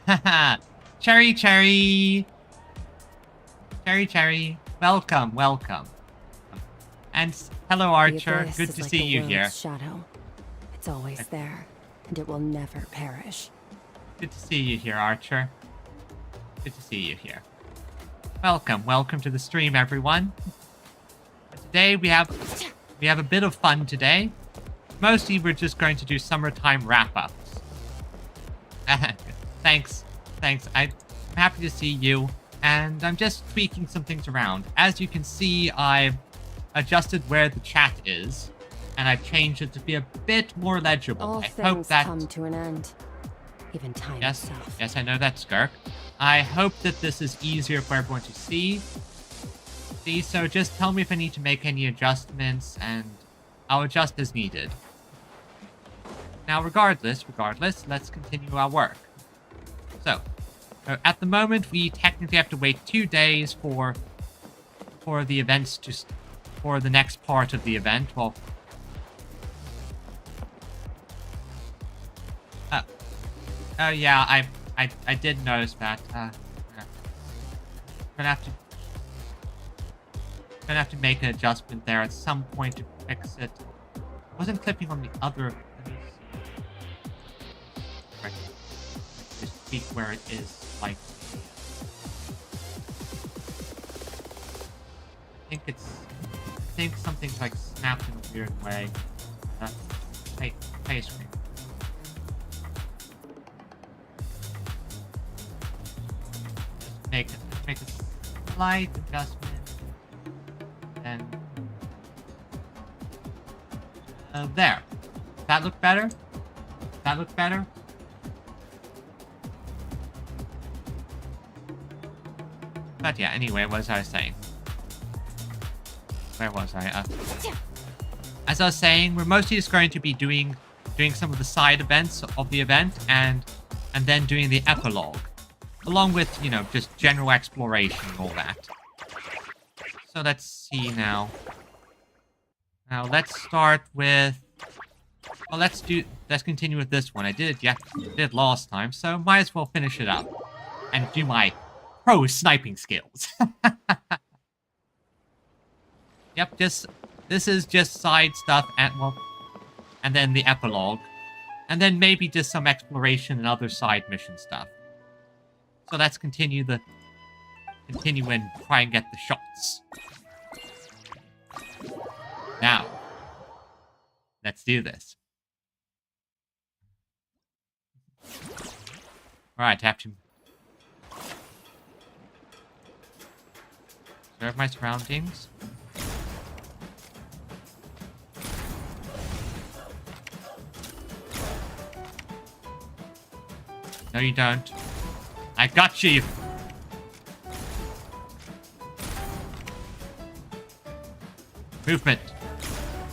Haha, Cherry, Cherry. Cherry, Cherry. Welcome, welcome. And hello, Archer. Good to see you here. Shadow. It's always there, and it will never perish. Good to see you here, Archer. Good to see you here. Welcome, welcome to the stream, everyone. Today we have a bit of fun today. Mostly we're just going to do summertime wrap-ups. Thanks. I'm happy to see you. And I'm just tweaking some things around. As you can see, I've adjusted where the chat is. And I've changed it to be a bit more legible. All I things hope that come to an end. Even time itself. Yes, I know that, Skirk. I hope that this is easier for everyone to see. So just tell me if I need to make any adjustments, and I'll adjust as needed. Now, regardless, let's continue our work. So at the moment, we technically have to wait 2 days for the events for the next part of the event. Well, oh yeah, I did notice that. Gonna have to make an adjustment there at some point to fix it. Wasn't clipping on the other. Let me see. Right. Just tweak where it is. Like, I think something's like snapped in a weird way. Play screen. Make a slight adjustment, and there. That look better? That look better? But yeah, anyway, what was I saying? Where was I? As I was saying, we're mostly just going to be doing some of the side events of the event, and then doing the epilogue. Along with, you know, just general exploration and all that. So let's see now. Now let's start with... Well, let's continue with this one. I did it last time, so might as well finish it up. And do my pro sniping skills. Yep, this is just side stuff, and then the epilogue. And then maybe just some exploration and other side mission stuff. So let's continue and try and get the shots. Now, let's do this. Alright, I have to observe my surroundings. No, you don't. I got you. Movement.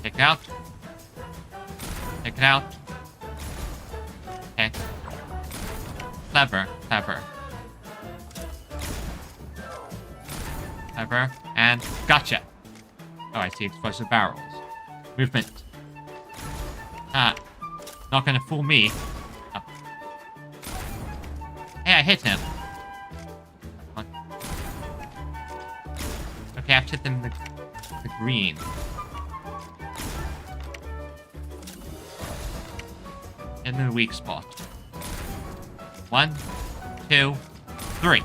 Take it out. Take it out. Okay. Clever. And gotcha. Oh, I see explosive barrels. Movement. Not gonna fool me. Oh. Hey, I hit him. Okay, I have to hit them in the green. In the weak spot. 1, 2, 3.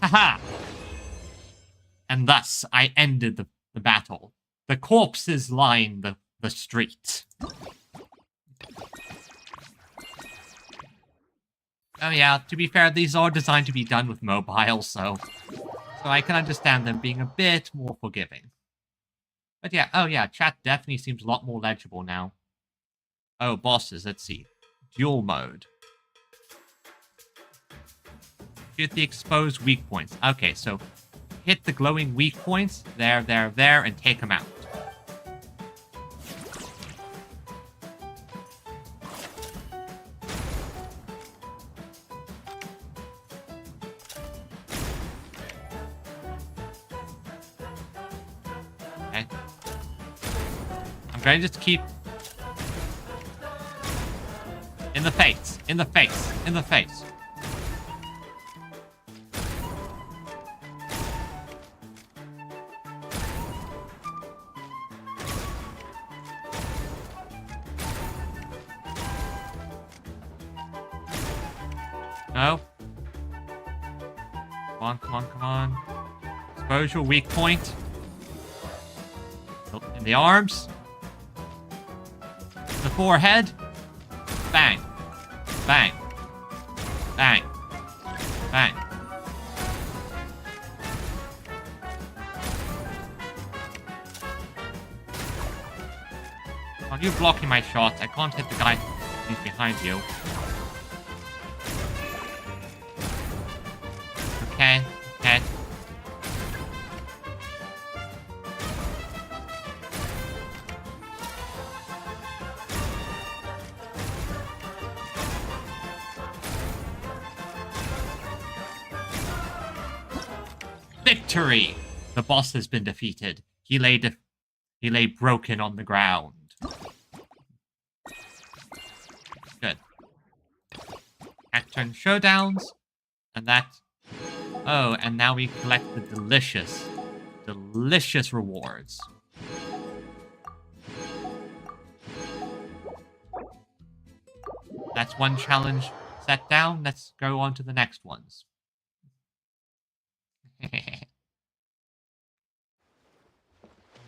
Haha! And thus I ended the battle. The corpses line the street. Oh yeah, to be fair, these are designed to be done with mobile, so I can understand them being a bit more forgiving. But yeah, oh yeah, chat definitely seems a lot more legible now. Oh, bosses, let's see. Duel mode. Hit the exposed weak points. Okay, so hit the glowing weak points, there, and take them out. Okay. I'm going to just keep... In the face, in the face, in the face. No. Come on, come on, come on. Expose your weak point. In the arms. The forehead. Bang. Bang. Bang. Bang. Are you blocking my shots? I can't hit the guy who's behind you. Okay, okay. Victory! The boss has been defeated. He lay broken on the ground. Good. Act-turn showdowns, and that. Oh, and now we collect the delicious rewards. That's one challenge set down. Let's go on to the next ones.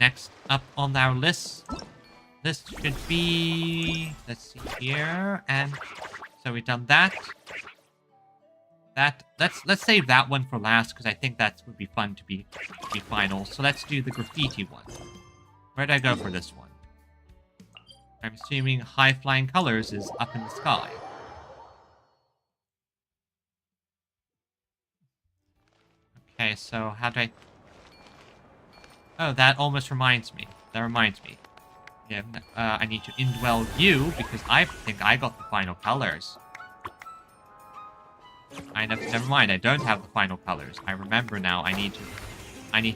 Next up on our list, this should be, let's see here, and so we've done that. Let's save that one for last because I think that would be fun to be final. So let's do the graffiti one. Where'd I go for this one? I'm assuming high flying colors is up in the sky. Okay, so how do I... Oh, that almost reminds me. That reminds me. Yeah, I need to indwell you because I think I got the final colors. Never mind, I don't have the final colors. I remember now, I need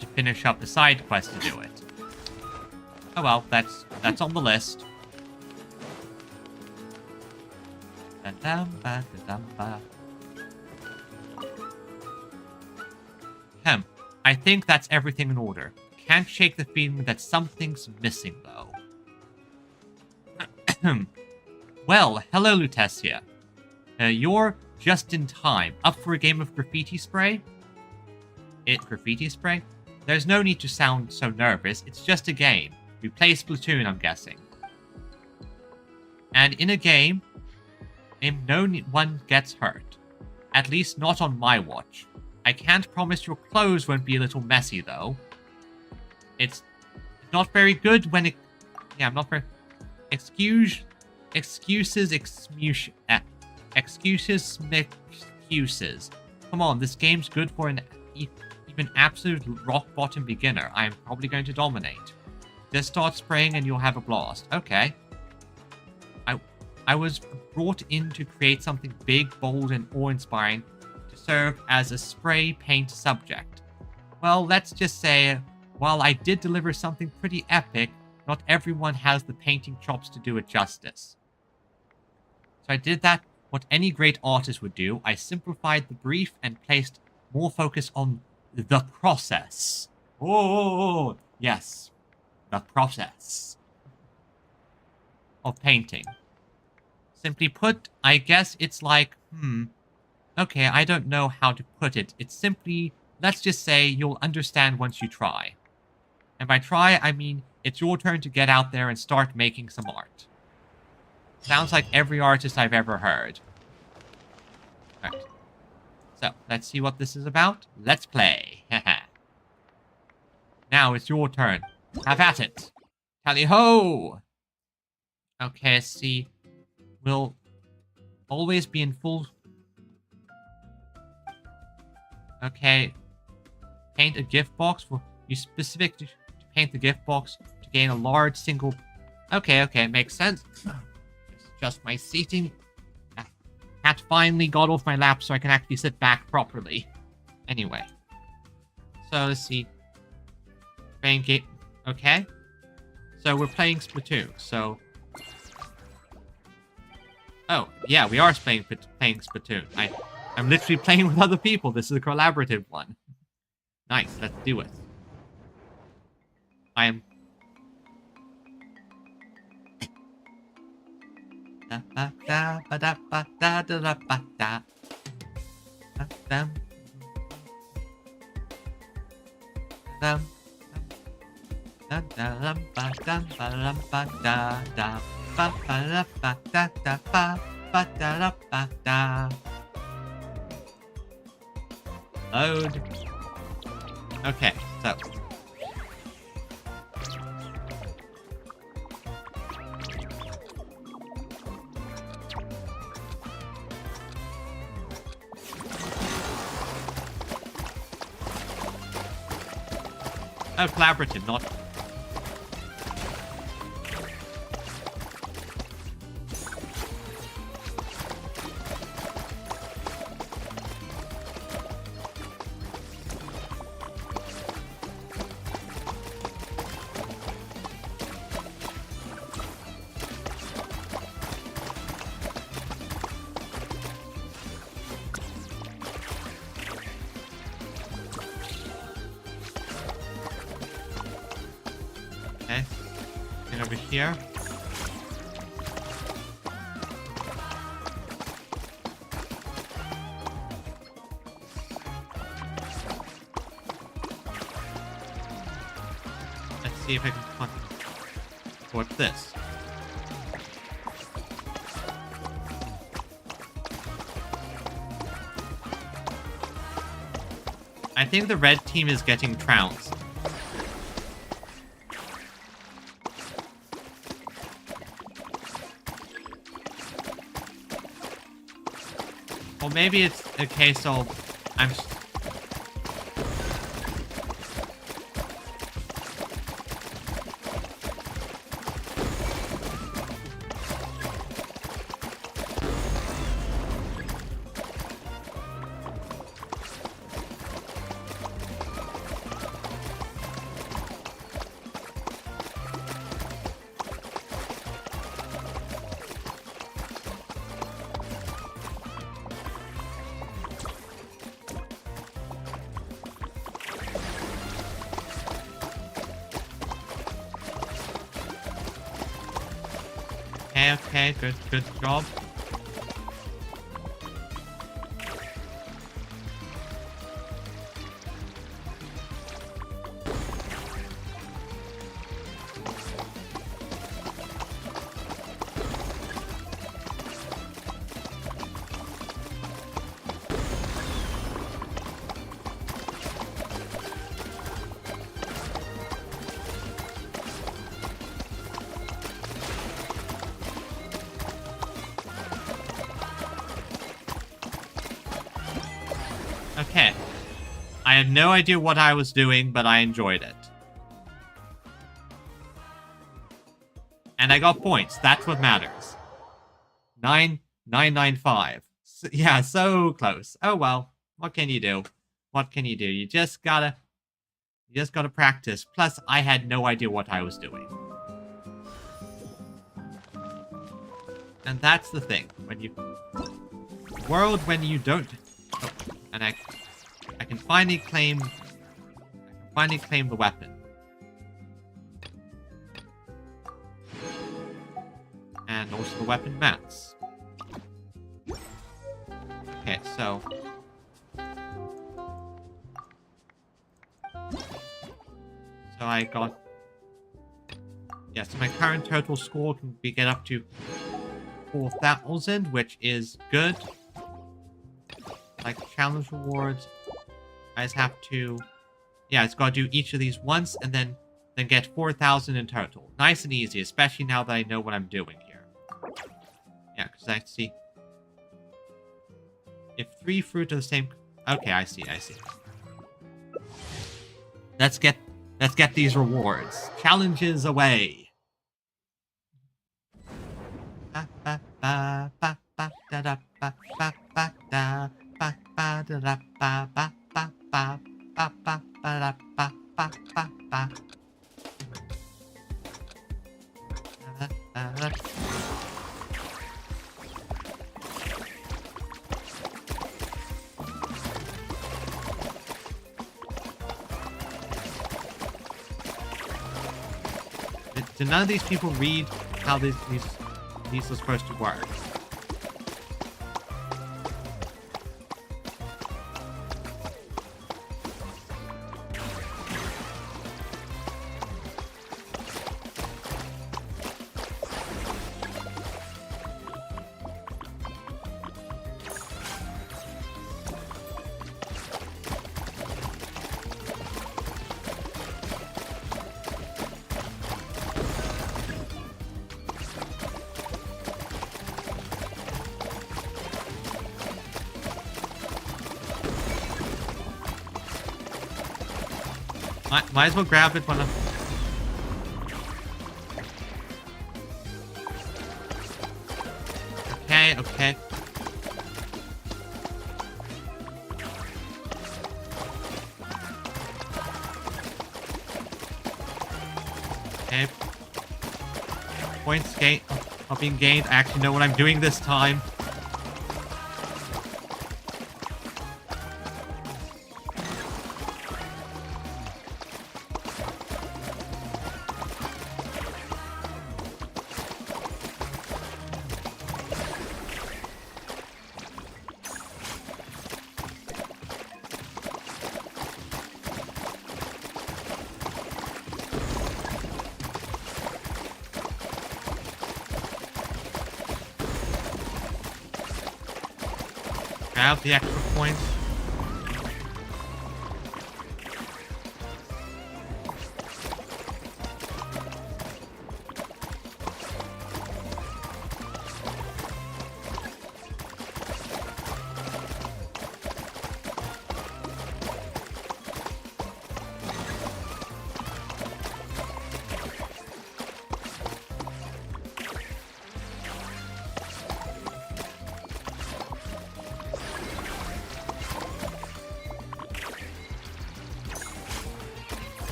to finish up the side quest to do it. Oh well, that's on the list. I think that's everything in order. Can't shake the feeling that something's missing, though. Well, hello, Lutetia. You're just in time. Up for a game of graffiti spray? Graffiti spray? There's no need to sound so nervous. It's just a game. We play Splatoon, I'm guessing. And in a game, no one gets hurt. At least not on my watch. I can't promise your clothes won't be a little messy, though. It's not very good when it... Yeah, I'm not very... Excuses. Come on, this game's good for an even absolute rock-bottom beginner. I am probably going to dominate. Just start spraying and you'll have a blast. Okay. I was brought in to create something big, bold, and awe-inspiring to serve as a spray paint subject. Well, let's just say, while I did deliver something pretty epic, not everyone has the painting chops to do it justice. So I did that what any great artist would do. I simplified the brief and placed more focus on the process. Oh, yes. The process of painting. Simply put, I guess it's like, Okay, I don't know how to put it. It's simply, let's just say you'll understand once you try. And by try, I mean it's your turn to get out there and start making some art. Sounds like every artist I've ever heard. Alright. So, let's see what this is about. Let's play. Now it's your turn. Have at it. Tally-ho! Okay, let's see. We'll always be in full... Okay. Paint a gift box. You specific to paint the gift box to gain a large single... Okay, makes sense. It's just my seating. Cat finally got off my lap so I can actually sit back properly. Anyway. So, let's see. Playing game... Okay. So, we're playing Splatoon, so... Oh, yeah, we are playing Splatoon. I'm literally playing with other people. This is a collaborative one. Nice, let's do it. I am... Load. Okay, so. Oh, collaborative, not... Okay. And over here. Let's see if I can what's this? I think the red team is getting trounced. Well, maybe it's a case of I'm... Okay, good job. Okay. I had no idea what I was doing, but I enjoyed it. And I got points. That's what matters. 9,995. Yeah, so close. Oh well. What can you do? What can you do? You just gotta practice. Plus, I had no idea what I was doing. And that's the thing. When you... World when you don't... Oh, and I can finally claim... the weapon. And also the weapon mounts. Okay, So I got... Yeah, so my current total score can get up to 4,000, which is good. Like challenge rewards, I just have to... Yeah, it's got to do each of these once and then get 4,000 in total. Nice and easy, especially now that I know what I'm doing here. Yeah, because I see... If 3 fruit are the same... Okay, I see. Let's get these rewards. Challenges away. Did none of these people read how these are supposed to work? Might as well grab it when I'm... Okay. Okay. Points are being gained. I actually know what I'm doing this time. Grab the extra points.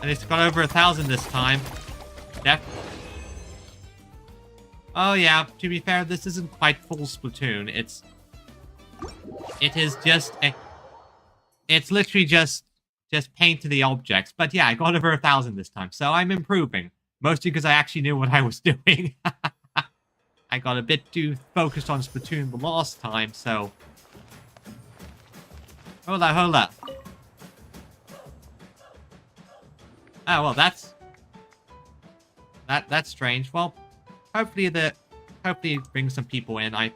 And it's got over 1,000 this time. Oh yeah, to be fair, this isn't quite full Splatoon. It is just a... It's literally just paint to the objects. But yeah, I got over 1,000 this time, so I'm improving. Mostly because I actually knew what I was doing. I got a bit too focused on Splatoon the last time, so... Hola. Oh, well, that's strange. Well, hopefully it brings some people in. I've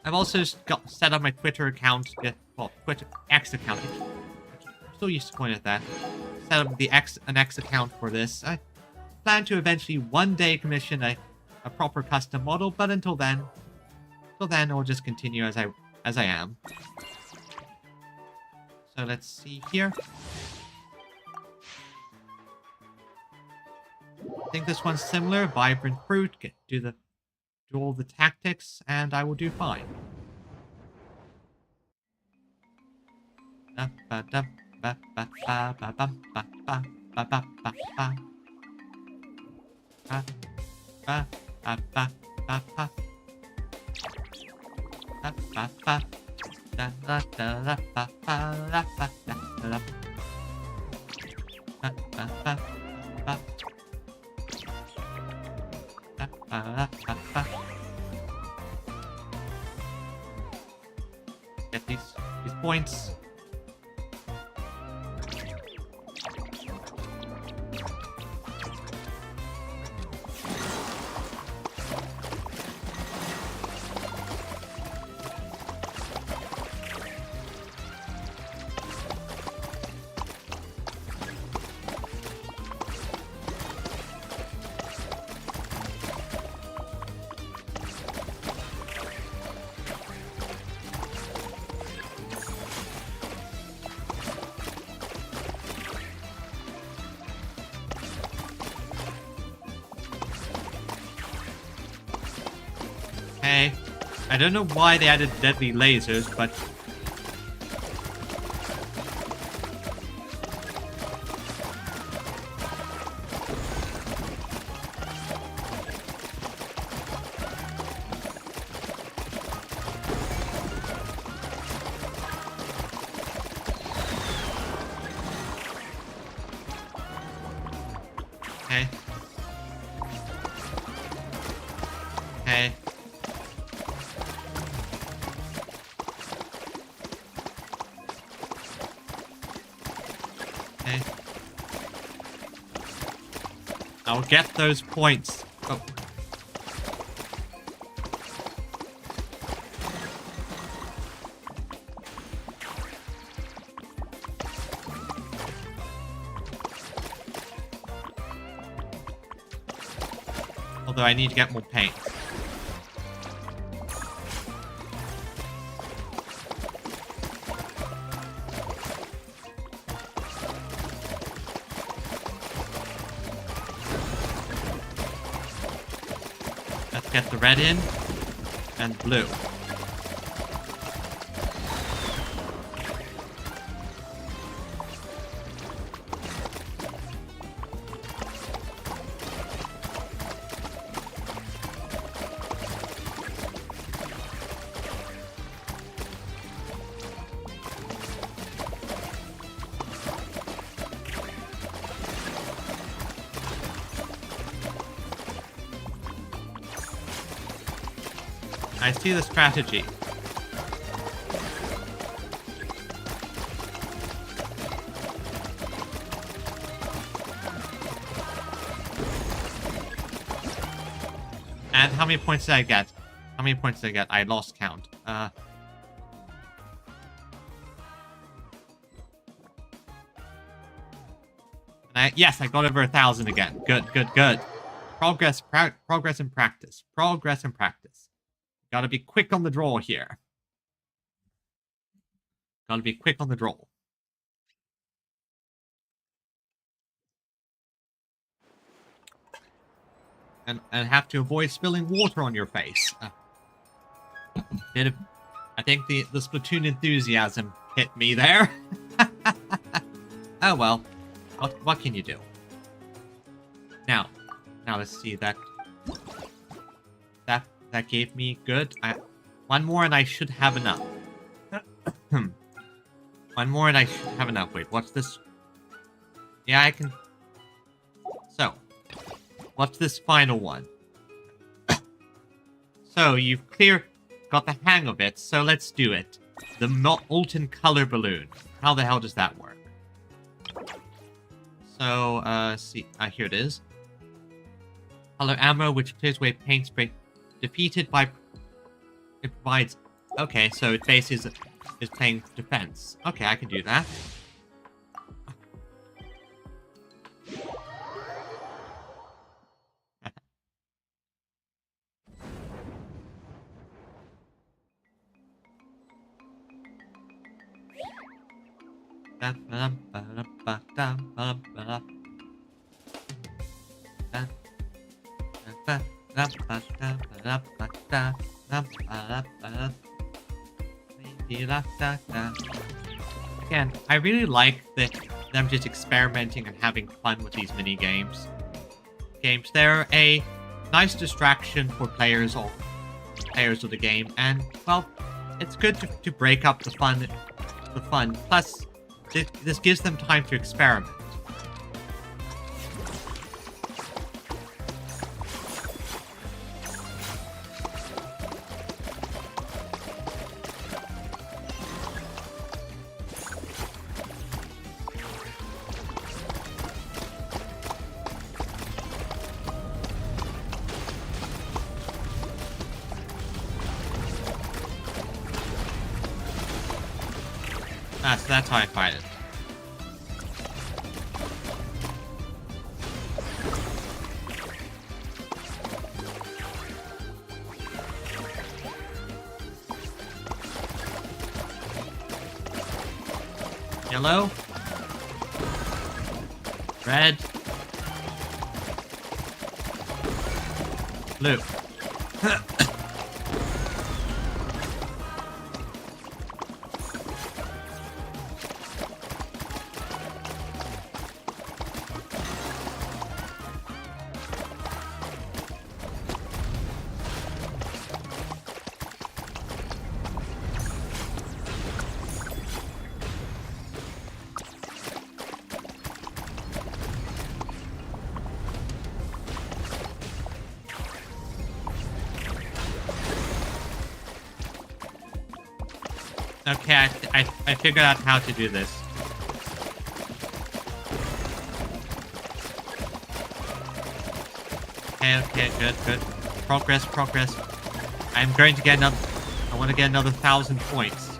also set up my Twitter account. Well, Twitter X account. I'm still used to calling it that. Set up an X account for this. I plan to eventually one day commission a proper custom model, but until then I'll just continue as I am. So let's see here. I think this one's similar. Vibrant fruit. Do all the tactics, and I will do fine. Get these points. Okay. I don't know why they added deadly lasers, but... Okay. Okay. Okay. I'll get those points. Oh. Although I need to get more paint. Let's get the red in and blue. I see the strategy. And how many points did I get? How many points did I get? I lost count. Yes, I got over 1,000 again. Good, good, good. Progress and practice. Progress and practice. Gotta be quick on the draw here. Gotta be quick on the draw. And have to avoid spilling water on your face. I think the Splatoon enthusiasm hit me there. Oh well. What can you do? Now let's see that gave me good. One more and I should have enough. One more and I should have enough. Wait, what's this? Yeah, I can. So, what's this final one? So you've got the hang of it. So let's do it. The molten color balloon. How the hell does that work? So, see, here it is. Color ammo, which clears away paint spray. Defeated by... It provides... Okay, so it basically is playing defense. Okay, I can do that. Again, I really like them just experimenting and having fun with these mini games. They're a nice distraction for players of the game, and well, it's good to break up the fun. Plus, this gives them time to experiment. Ah, so that's how I fight it. Yellow. Red. Blue. Okay, I figured out how to do this. Okay, good. Progress. I'm going to get another... I want to get another 1,000 points.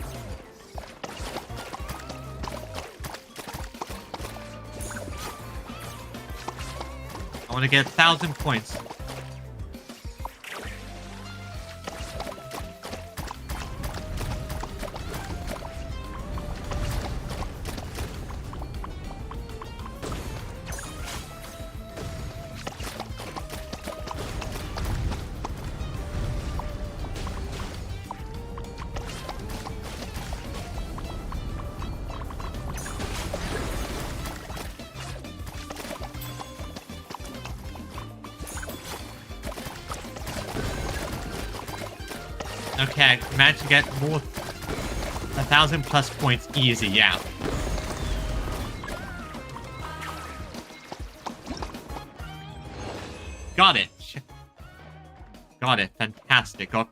I want to get 1,000 points. Okay, I managed to get more... 1,000 plus points easy, yeah. Got it. Got it. Fantastic. Got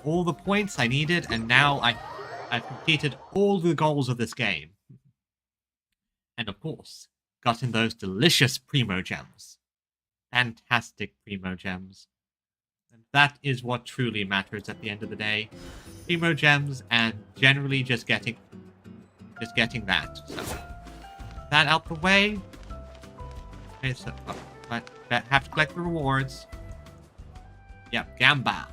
all the points I needed, and now I've completed all the goals of this game. And of course, gotten those delicious Primo Gems. Fantastic Primo Gems. And that is what truly matters at the end of the day. Primo Gems, and generally just getting that. So that out the way. Okay, so I have to collect the rewards. Yep, Gamba.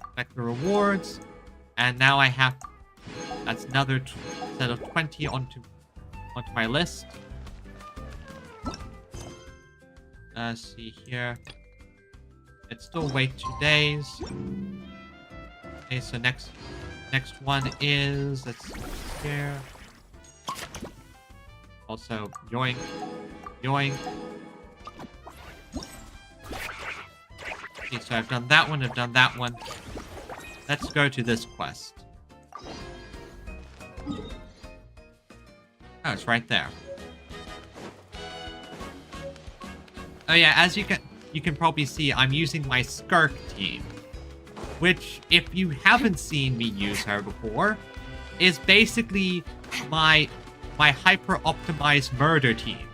Collect the rewards, and now I have... That's another set of 20 onto my list. Let's see here. Let's still wait 2 days. Okay, so next one is... Let's see here. Also, yoink. Okay, so I've done that one, Let's go to this quest. Oh, it's right there. Oh yeah, as you can probably see, I'm using my Skirk team, which, if you haven't seen me use her before, is basically my hyper-optimized murder team.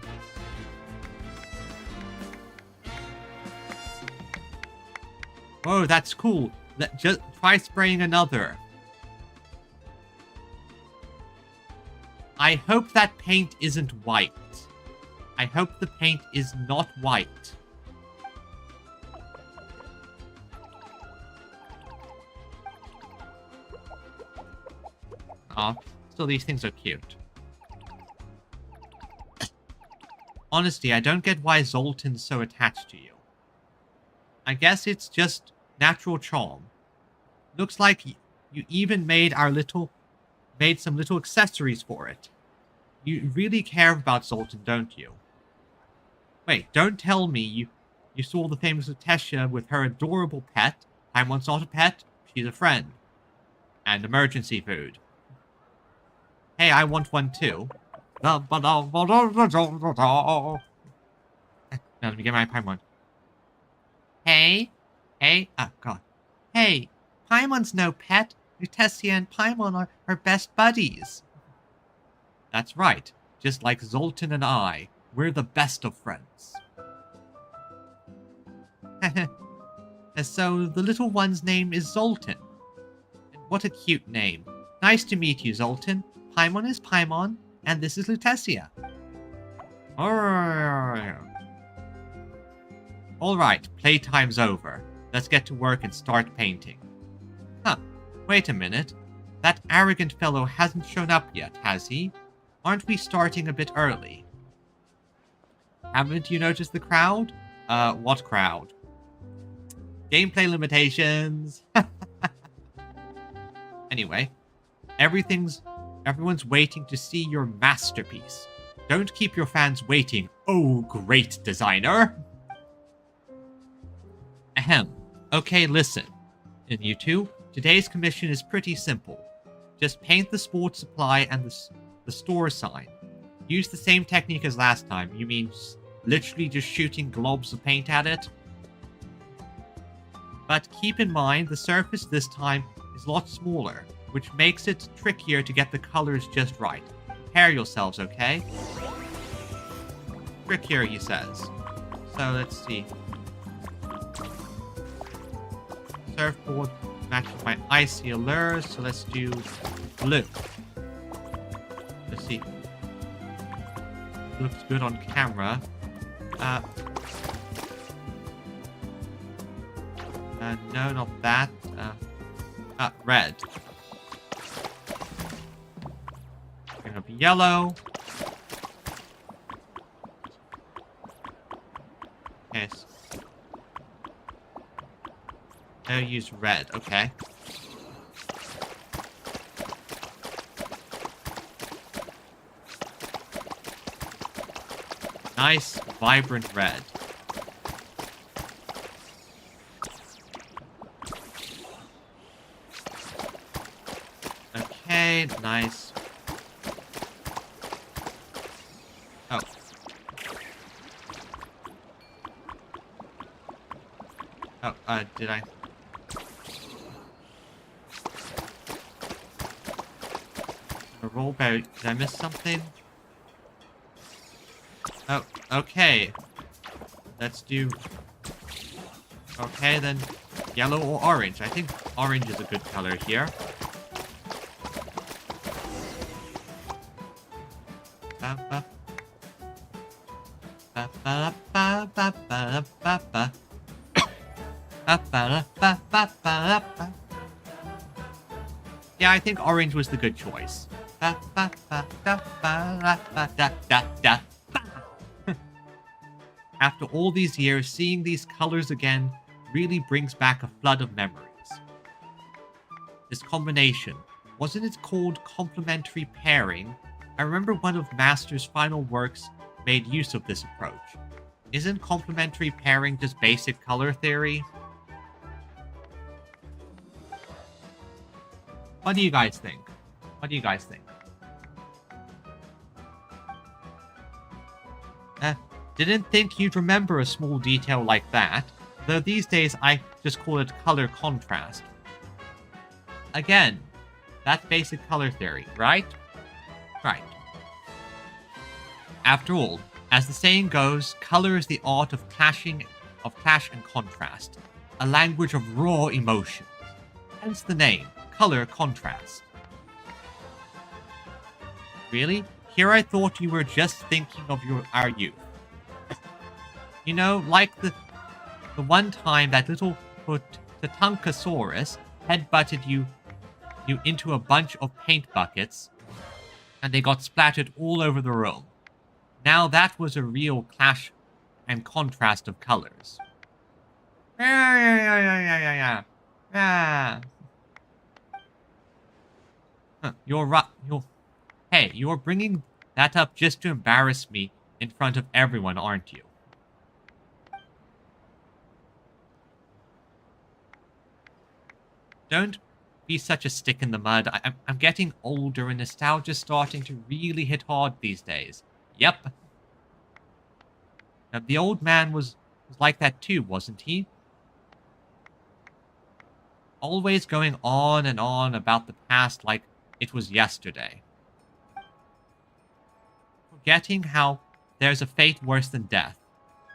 Oh, that's cool. Just try spraying another. I hope that paint isn't white. I hope the paint is not white. Aw, still these things are cute. Honestly, I don't get why Zoltan's so attached to you. I guess it's just natural charm. Looks like you even made some little accessories for it. You really care about Zoltan, don't you? Wait, don't tell me you saw the famous Tessia with her adorable pet. Paimon's not a pet, she's a friend. And emergency food. Hey, I want one too. Now let me get my Paimon. Hey, oh god. Hey, Paimon's no pet. Lutetia and Paimon are best buddies. That's right. Just like Zoltan and I, we're the best of friends. So the little one's name is Zoltan. What a cute name. Nice to meet you, Zoltan. Paimon is Paimon, and this is Lutetia. Alright, playtime's over. Let's get to work and start painting. Huh, wait a minute. That arrogant fellow hasn't shown up yet, has he? Aren't we starting a bit early? Haven't you noticed the crowd? What crowd? Gameplay limitations. Anyway, everyone's waiting to see your masterpiece. Don't keep your fans waiting, oh great designer. Ahem. Okay, listen. And you two, today's commission is pretty simple. Just paint the sports supply and the store sign. Use the same technique as last time. You mean literally just shooting globs of paint at it? But keep in mind, the surface this time is a lot smaller, which makes it trickier to get the colors just right. Prepare yourselves, okay? Trickier, he says. So let's see. Surfboard matches my icy allures, so let's do blue. Let's see. Looks good on camera. No, not that. Red. Bring up yellow. Yes. No, use red. Okay. Nice, vibrant red. Okay, nice. Oh. Oh, did I? A roll berry. Did I miss something? Oh, okay. Let's do... Okay, then yellow or orange. I think orange is a good color here. Yeah, I think orange was the good choice. After all these years, seeing these colors again really brings back a flood of memories. This combination, wasn't it called complementary pairing? I remember one of Master's final works made use of this approach. Isn't complementary pairing just basic color theory? What do you guys think? What do you guys think? Didn't think you'd remember a small detail like that, though these days I just call it color contrast. Again, that's basic color theory, right? Right. After all, as the saying goes, color is the art of clash and contrast, a language of raw emotions. Hence the name, color contrast. Really? Here I thought you were just thinking of our youth. You know, like the one time that little Tatankasaurus headbutted you into a bunch of paint buckets, and they got splattered all over the room. Now that was a real clash and contrast of colors. Yeah. You're right. Hey, you're bringing that up just to embarrass me in front of everyone, aren't you? Don't be such a stick in the mud. I'm getting older and nostalgia's starting to really hit hard these days. Yep. Now, the old man was like that too, wasn't he? Always going on and on about the past like it was yesterday. Forgetting how there's a fate worse than death.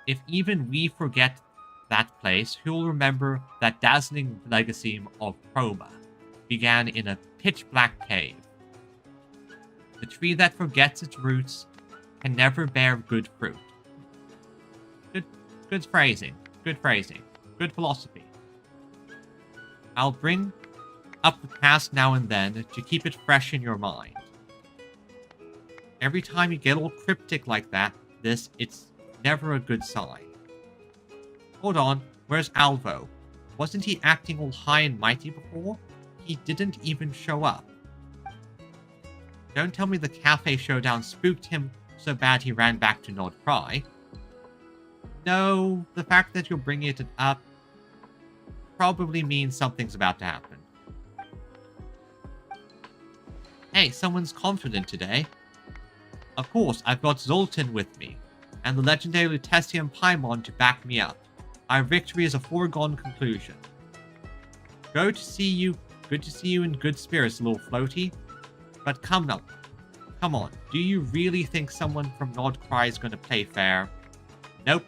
If even we forget that place, who'll remember that dazzling legacy of Chroma? began in a pitch-black cave. The tree that forgets its roots can never bear good fruit. Good phrasing. Good phrasing. Good philosophy. I'll bring up the past now and then to keep it fresh in your mind. Every time you get all cryptic like that, it's never a good sign. Hold on, where's Alvo? Wasn't he acting all high and mighty before? He didn't even show up. Don't tell me the cafe showdown spooked him so bad he ran back to Nod Cry. No, the fact that you're bringing it up probably means something's about to happen. Hey, someone's confident today. Of course, I've got Zoltan with me, and the legendary Lutetium Paimon to back me up. Our victory is a foregone conclusion. Good to see you in good spirits, little floaty. But come on, do you really think someone from Nod Cry is going to play fair? Nope.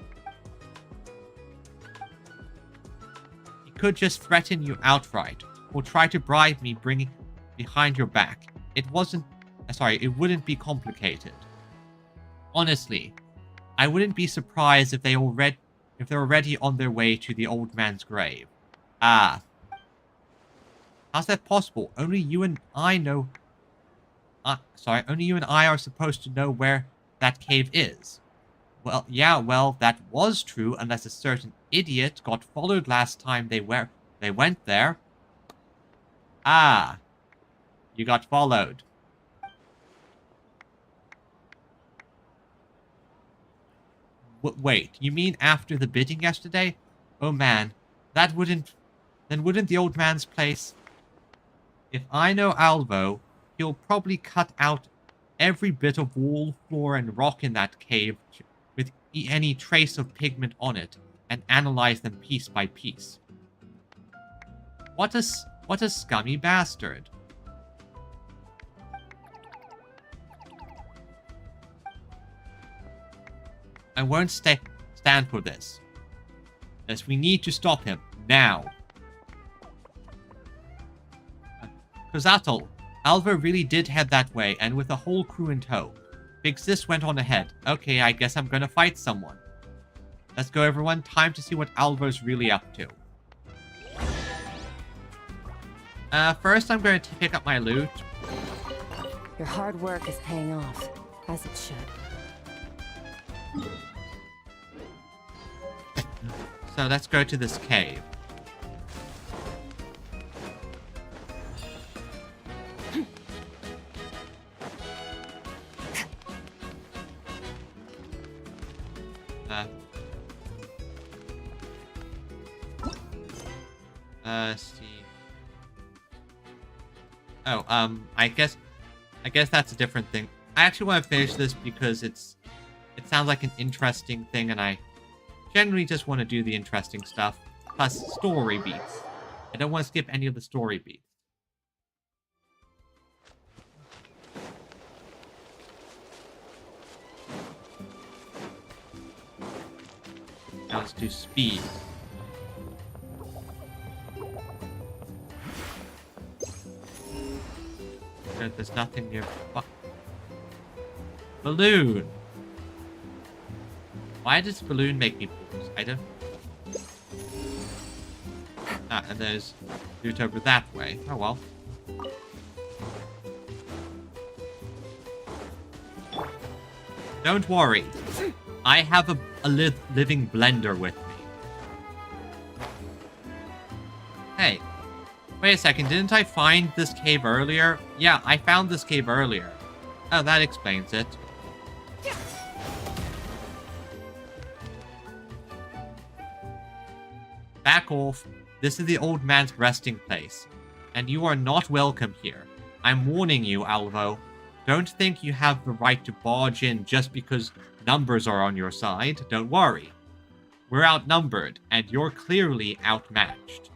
He could just threaten you outright, or try to bribe me bringing behind your back. It wouldn't be complicated. Honestly, I wouldn't be surprised if they're already on their way to the old man's grave. Ah. How's that possible? Only you and I know... only you and I are supposed to know where that cave is. Well, yeah, that was true, unless a certain idiot got followed last time they went there. Ah. You got followed. Wait, you mean after the bidding yesterday? Oh man, then wouldn't the old man's place... If I know Alvo, he'll probably cut out every bit of wall, floor, and rock in that cave with any trace of pigment on it, and analyze them piece by piece. What a scummy bastard. I won't stand for this. Yes, we need to stop him, now. Kozatl, Alva really did head that way, and with a whole crew in tow. Big Sis went on ahead. Okay, I guess I'm gonna fight someone. Let's go, everyone. Time to see what Alva's really up to. First I'm going to pick up my loot. Your hard work is paying off, as it should. So let's go to this cave. See. Oh, I guess that's a different thing. I actually want to finish this because it sounds like an interesting thing, and I generally just want to do the interesting stuff. Plus, story beats. I don't want to skip any of the story beats. Now let's do speed. There's nothing near. Fuck. Balloon. Why does balloon make me pause? I don't. Ah, and there's loot over that way. Oh well. Don't worry. I have a living blender with me. Hey. Wait a second, didn't I find this cave earlier? Yeah, I found this cave earlier. Oh, that explains it. Back off. This is the old man's resting place, and you are not welcome here. I'm warning you, Alvo. Don't think you have the right to barge in just because numbers are on your side. Don't worry. We're outnumbered, and you're clearly outmatched.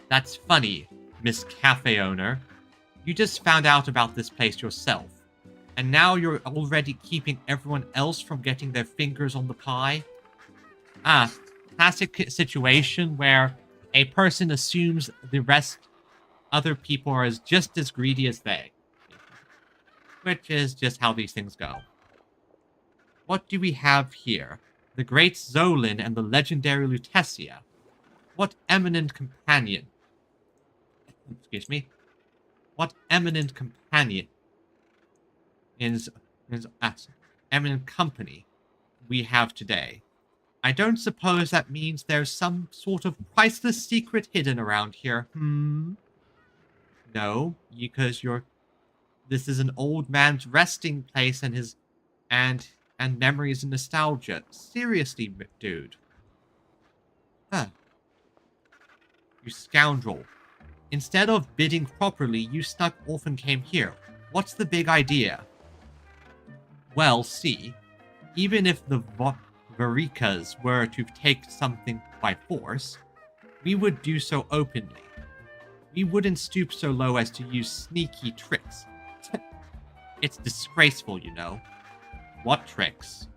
That's funny, Miss Cafe Owner. You just found out about this place yourself, and now you're already keeping everyone else from getting their fingers on the pie? Classic situation where a person assumes the rest other people are just as greedy as they. Which is just how these things go. What do we have here? The great Zolan and the legendary Lutetia. What eminent companion. Excuse me. What eminent companion is eminent company we have today. I don't suppose that means there's some sort of priceless secret hidden around here. No, because this is an old man's resting place and memories and nostalgia. Seriously, dude. Huh. You scoundrel. Instead of bidding properly, you snuck off and came here. What's the big idea? Well, see, even if the Varikas were to take something by force, we would do so openly. We wouldn't stoop so low as to use sneaky tricks. It's disgraceful, you know. What tricks?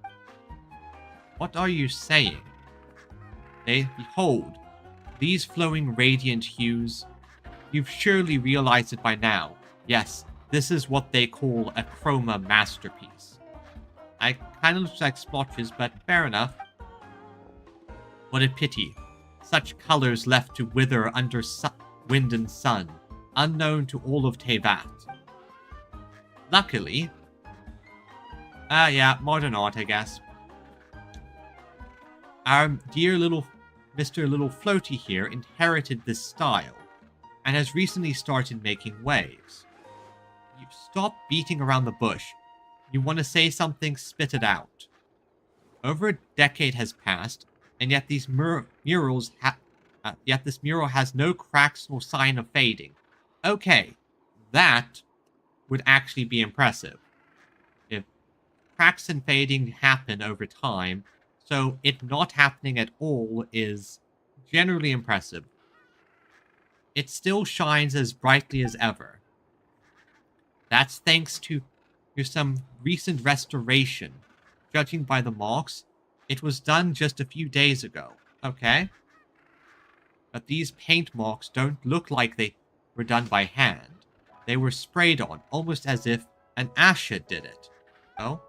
What are you saying? Behold, these flowing radiant hues. You've surely realized it by now. Yes, this is what they call a chroma masterpiece. I kind of look like splotches, but fair enough. What a pity. Such colors left to wither under wind and sun, unknown to all of Tevat. Luckily... yeah, modern art, I guess. Our dear little Mr. Little Floaty here inherited this style, and has recently started making waves. You stop beating around the bush. You want to say something, spit it out. Over a decade has passed, and yet these murals yet this mural has no cracks nor sign of fading. Okay, that would actually be impressive. If cracks and fading happen over time, so it not happening at all is generally impressive. It still shines as brightly as ever. That's thanks to some recent restoration. Judging by the marks, it was done just a few days ago. Okay. But these paint marks don't look like they were done by hand. They were sprayed on, almost as if an Asha did it. Oh?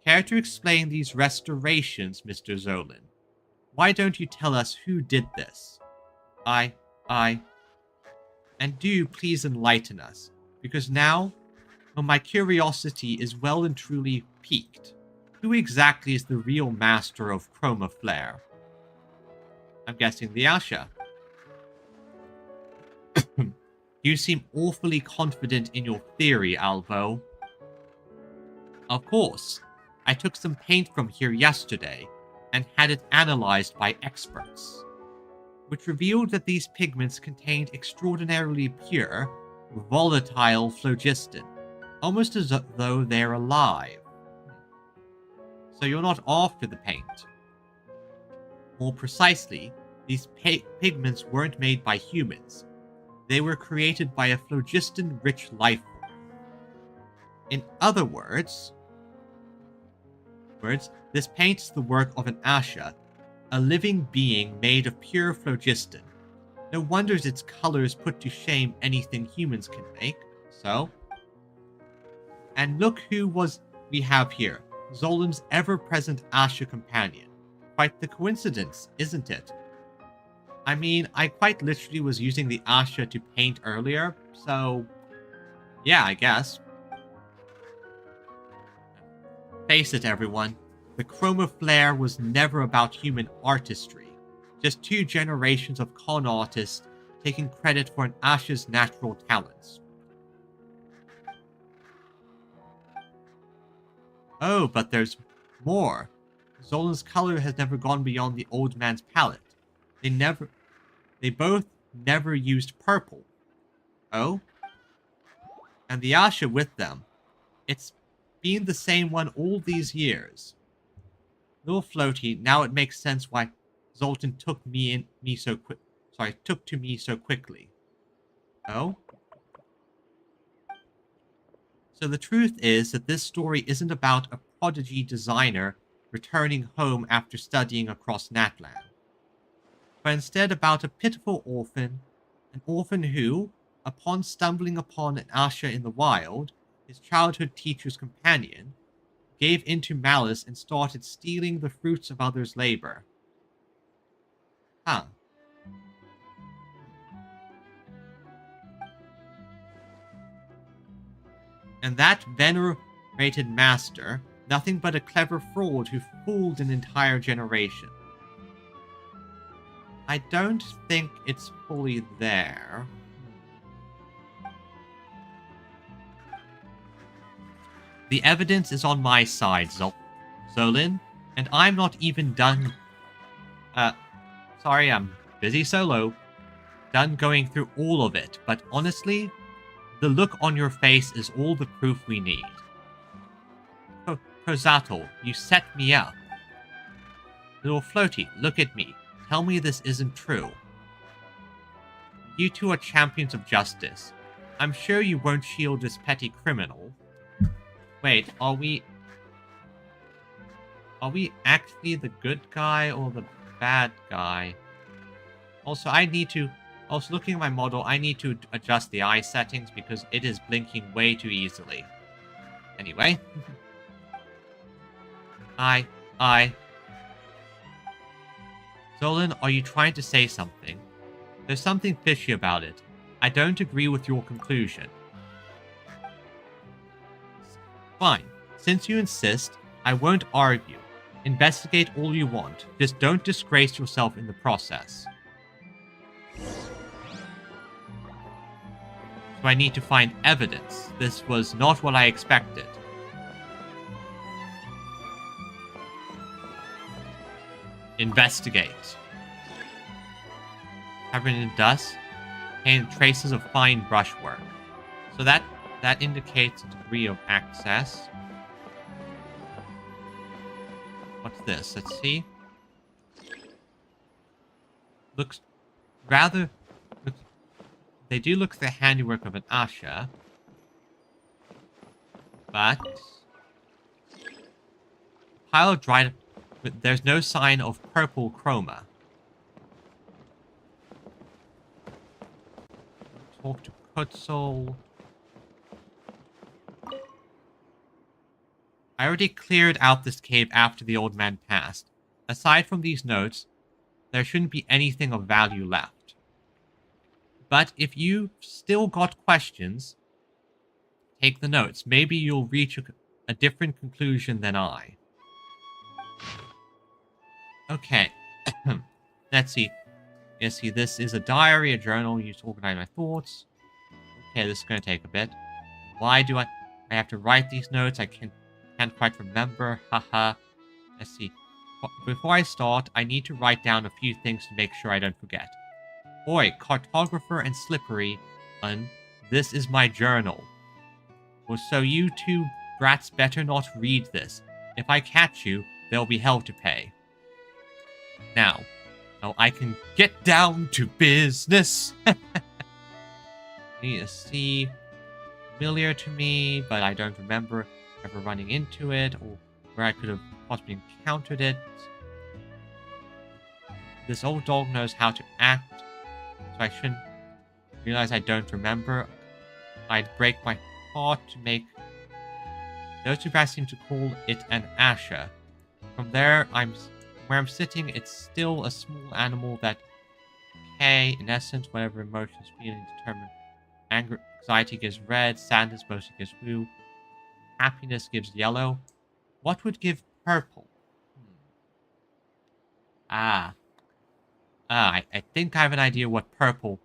Care to explain these restorations, Mr. Zolan? Why don't you tell us who did this? And do please enlighten us, because now, when my curiosity is well and truly piqued, who exactly is the real master of Chroma Flare? I'm guessing the Asha. You seem awfully confident in your theory, Alvo. Of course. I took some paint from here yesterday, and had it analyzed by experts, which revealed that these pigments contained extraordinarily pure, volatile phlogiston, almost as though they're alive. So you're not after the paint. More precisely, these pigments weren't made by humans. They were created by a phlogiston-rich life form. In other words, this paint is the work of an Asha, a living being made of pure phlogiston. No wonders its colors put to shame anything humans can make, so... And look who we have here, Zolan's ever-present Asha companion. Quite the coincidence, isn't it? I mean, I quite literally was using the Asha to paint earlier, so... yeah, I guess. Face it, everyone. The Chroma Flare was never about human artistry. Just 2 generations of con artists taking credit for an Asha's natural talents. Oh, but there's more. Zolan's color has never gone beyond the old man's palette. They both never used purple. Oh? And the Asha with them. It's been the same one all these years. Little Floaty, now it makes sense why Zoltan took to me so quickly. Oh? So the truth is that this story isn't about a prodigy designer returning home after studying across Natlan, but instead about a pitiful orphan, An orphan who, upon stumbling upon an Asha in the wild, his childhood teacher's companion, gave into malice and started stealing the fruits of others' labor. Huh. And that venerated master, nothing but a clever fraud who fooled an entire generation. I don't think it's fully there. The evidence is on my side, Zolin, and I'm not even done... sorry, I'm busy solo. Done going through all of it, but honestly, the look on your face is all the proof we need. Kozato, you set me up. Little Floaty, look at me. Tell me this isn't true. You two are champions of justice. I'm sure you won't shield this petty criminal. Wait, are we actually the good guy or the bad guy? Also, looking at my model, I need to adjust the eye settings because it is blinking way too easily. Anyway. Zolan, are you trying to say something? There's something fishy about it. I don't agree with your conclusion. Fine. Since you insist, I won't argue. Investigate all you want. Just don't disgrace yourself in the process. So I need to find evidence. This was not what I expected. Investigate. Covered in dust and traces of fine brushwork. So that indicates a degree of access. What's this? Let's see. Looks rather... They do look the handiwork of an Asha. But... Pile of dried... But there's no sign of purple chroma. Talk to Kutzol. I already cleared out this cave after the old man passed. Aside from these notes, there shouldn't be anything of value left. But if you've still got questions, take the notes. Maybe you'll reach a different conclusion than I. Okay. Let's see. Yes, see, this is a diary, a journal used to organize my thoughts. Okay, this is going to take a bit. Why do I have to write these notes? I can't quite remember. Haha. Let's see. Before I start, I need to write down a few things to make sure I don't forget. Oi, cartographer and slippery, this is my journal. Well, so you two brats better not read this. If I catch you, there'll be hell to pay. Now I can get down to business. Need to see familiar to me, but I don't remember ever running into it or where I could have possibly encountered it. This old dog knows how to act, so I shouldn't realize I don't remember. I'd break my heart to make... Those two guys seem to call it an Asha. From there, where I'm sitting, it's still a small animal that... Okay, in essence, whatever emotions, feelings determine. Anger, anxiety gives red, sadness mostly gives blue, happiness gives yellow. What would give purple? I think I have an idea what purple...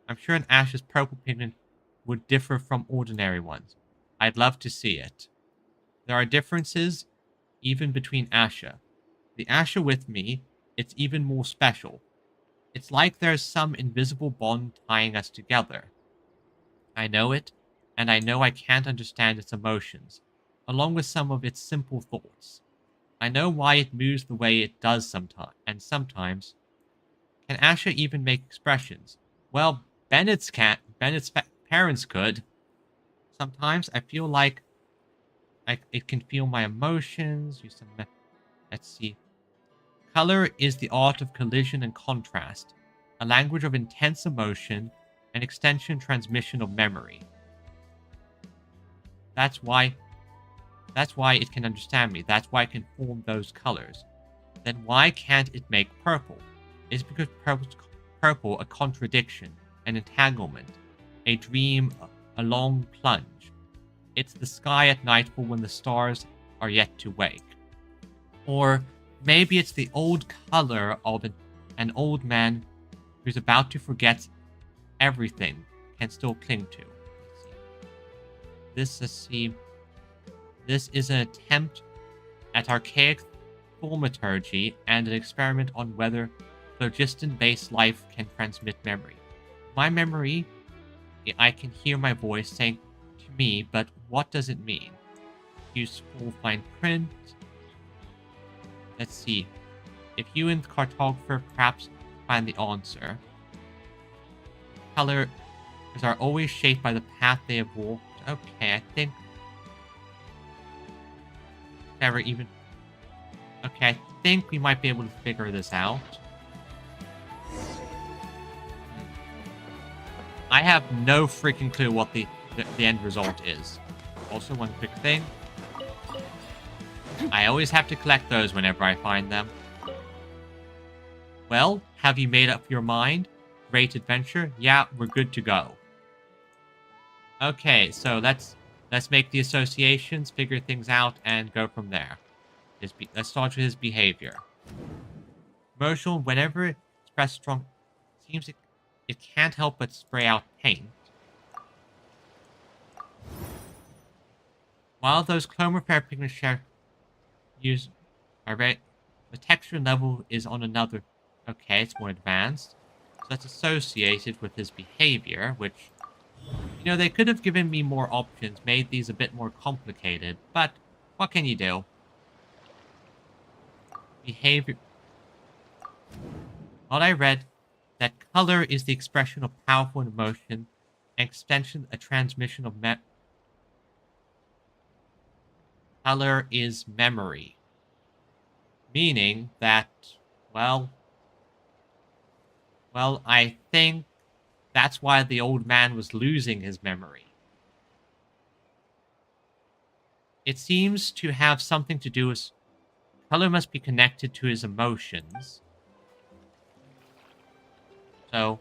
I'm sure an Ash's purple pigment would differ from ordinary ones. I'd love to see it. There are differences even between Asha. The Asha with me, it's even more special. It's like there's some invisible bond tying us together. I know it, and I know I can't understand its emotions, along with some of its simple thoughts. I know why it moves the way it does sometimes, and sometimes. Can Asha even make expressions? Well, Bennett's parents could. Sometimes I feel like it can feel my emotions. Let's see. Color is the art of collision and contrast. a language of intense emotion, and extension transmission of memory. That's why it can understand me. That's why it can form those colors. Then why can't it make purple? Is because purple a contradiction, an entanglement, a dream, a long plunge. It's the sky at nightfall when the stars are yet to wake. Or maybe it's the old color of an old man who's about to forget everything can still cling to. This is an attempt at archaic thaumaturgy and an experiment on whether phlogiston-based life can transmit memory. My memory, I can hear my voice saying to me, but what does it mean? Use full fine print. Let's see. If you and the cartographer perhaps find the answer. Colors are always shaped by the path they have walked. Okay, I think... Never even... Okay, I think we might be able to figure this out. I have no freaking clue what the end result is. Also, one quick thing. I always have to collect those whenever I find them. Well, have you made up your mind? Great adventure? Yeah, we're good to go. Okay, so let's make the associations, figure things out, and go from there. Let's start with his behavior. Emotional, whenever expressed strong, seems it can't help but spray out paint. While those chrome repair pigments use the texture level is on another. Okay, it's more advanced. So that's associated with his behavior, which, you know, they could have given me more options, made these a bit more complicated, but what can you do? Behavior. Well, I read that color is the expression of powerful emotion, and extension a transmission of color is memory. Meaning that, well, I think that's why the old man was losing his memory. It seems to have something to do with color must be connected to his emotions. So,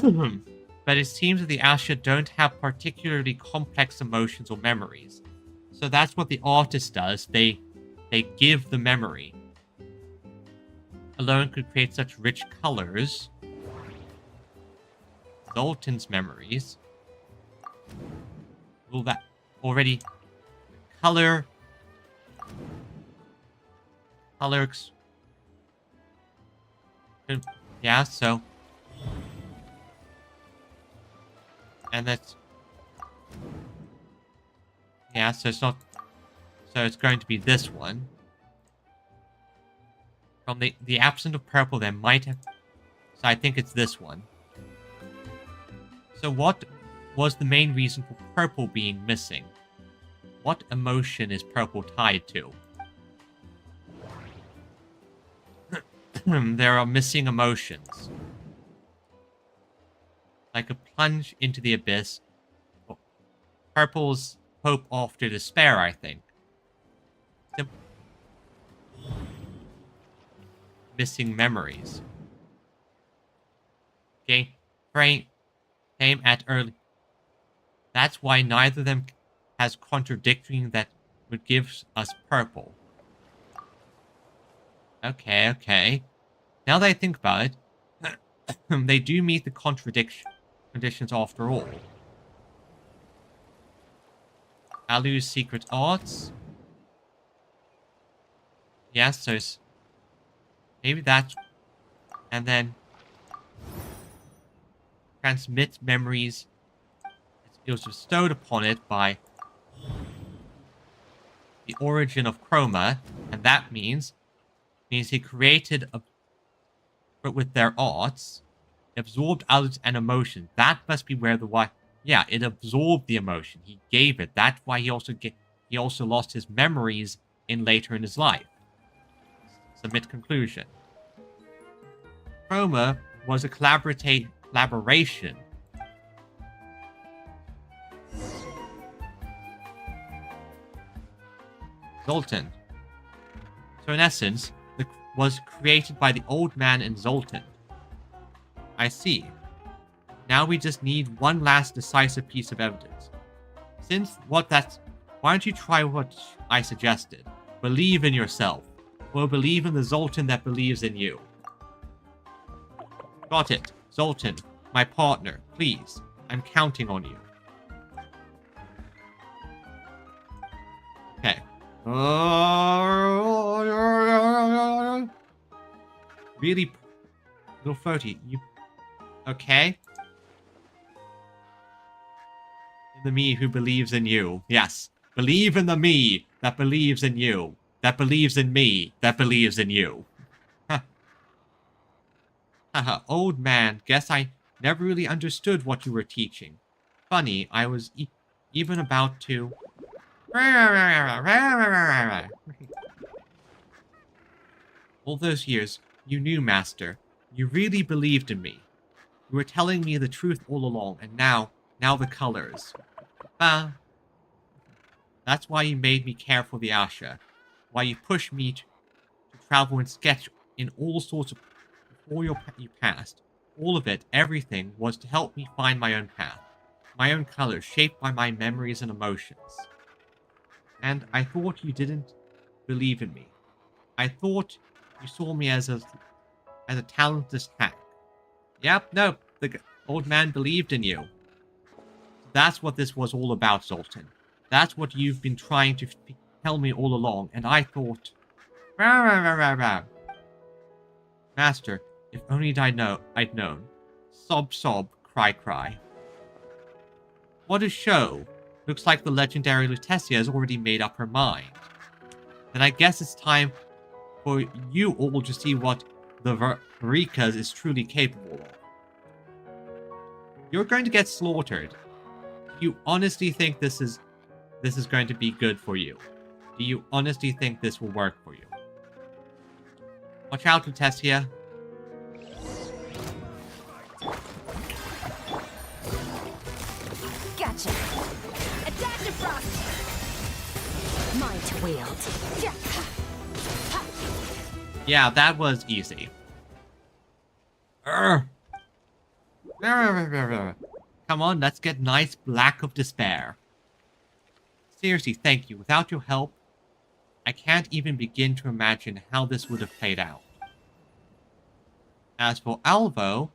but it seems that the Asha don't have particularly complex emotions or memories. So that's what the artist does. They give the memory. Alone could create such rich colors. Dalton's memories. Will that already color yeah, so and that's yeah, so it's not so it's going to be this one. From the absence of purple there might have so I think it's this one. So what was the main reason for purple being missing? What emotion is purple tied to? There are missing emotions. Like a plunge into the abyss. Purple's hope after despair, I think. Missing memories. Okay, came at early. That's why neither of them has contradicting that would give us purple. Okay. Now that I think about it, they do meet the conditions after all. Alu's secret arts. Yes, so it's maybe that, and then transmit memories. It was bestowed upon it by the origin of Chroma, and that means he created with their arts, absorbed out an emotion. That must be where the why. Yeah, it absorbed the emotion. He gave it. That's why he also lost his memories later in his life. Submit conclusion. Chroma was a collaboration. Zoltan. So in essence, was created by the old man in Zoltan. I see. Now we just need one last decisive piece of evidence. Why don't you try what I suggested? Believe in yourself. Or believe in the Zoltan that believes in you. Got it. Zoltan, my partner, please. I'm counting on you. Okay. Really, little Foti, you... Okay? In the me who believes in you. Yes. Believe in the me that believes in you. That believes in me. That believes in you. Haha, old man, guess I never really understood what you were teaching. Funny, I was even about to... All those years, you knew, Master. You really believed in me. You were telling me the truth all along, and now the colors. That's why you made me care for the Asha. Why you pushed me to travel and sketch in all sorts of... Before you passed. All of it, everything, was to help me find my own path. My own colors, shaped by my memories and emotions. And I thought you didn't believe in me. I thought you saw me as a talentless hack. Yep, no, the old man believed in you. That's what this was all about, Zoltan. That's what you've been trying to tell me all along, and I thought... Master, if only I'd known. Sob, sob, cry, cry. What a show. Looks like the legendary Lutetia has already made up her mind. Then I guess it's time for you all to see what the Verikas is truly capable of. You're going to get slaughtered. Do you honestly think this is going to be good for you? Do you honestly think this will work for you? Watch out, Lutetia. Gotcha. Attack the frost. Might wield. Yeah, that was easy. Come on, let's get nice black of despair. Seriously, thank you. Without your help, I can't even begin to imagine how this would have played out. As for Alvo,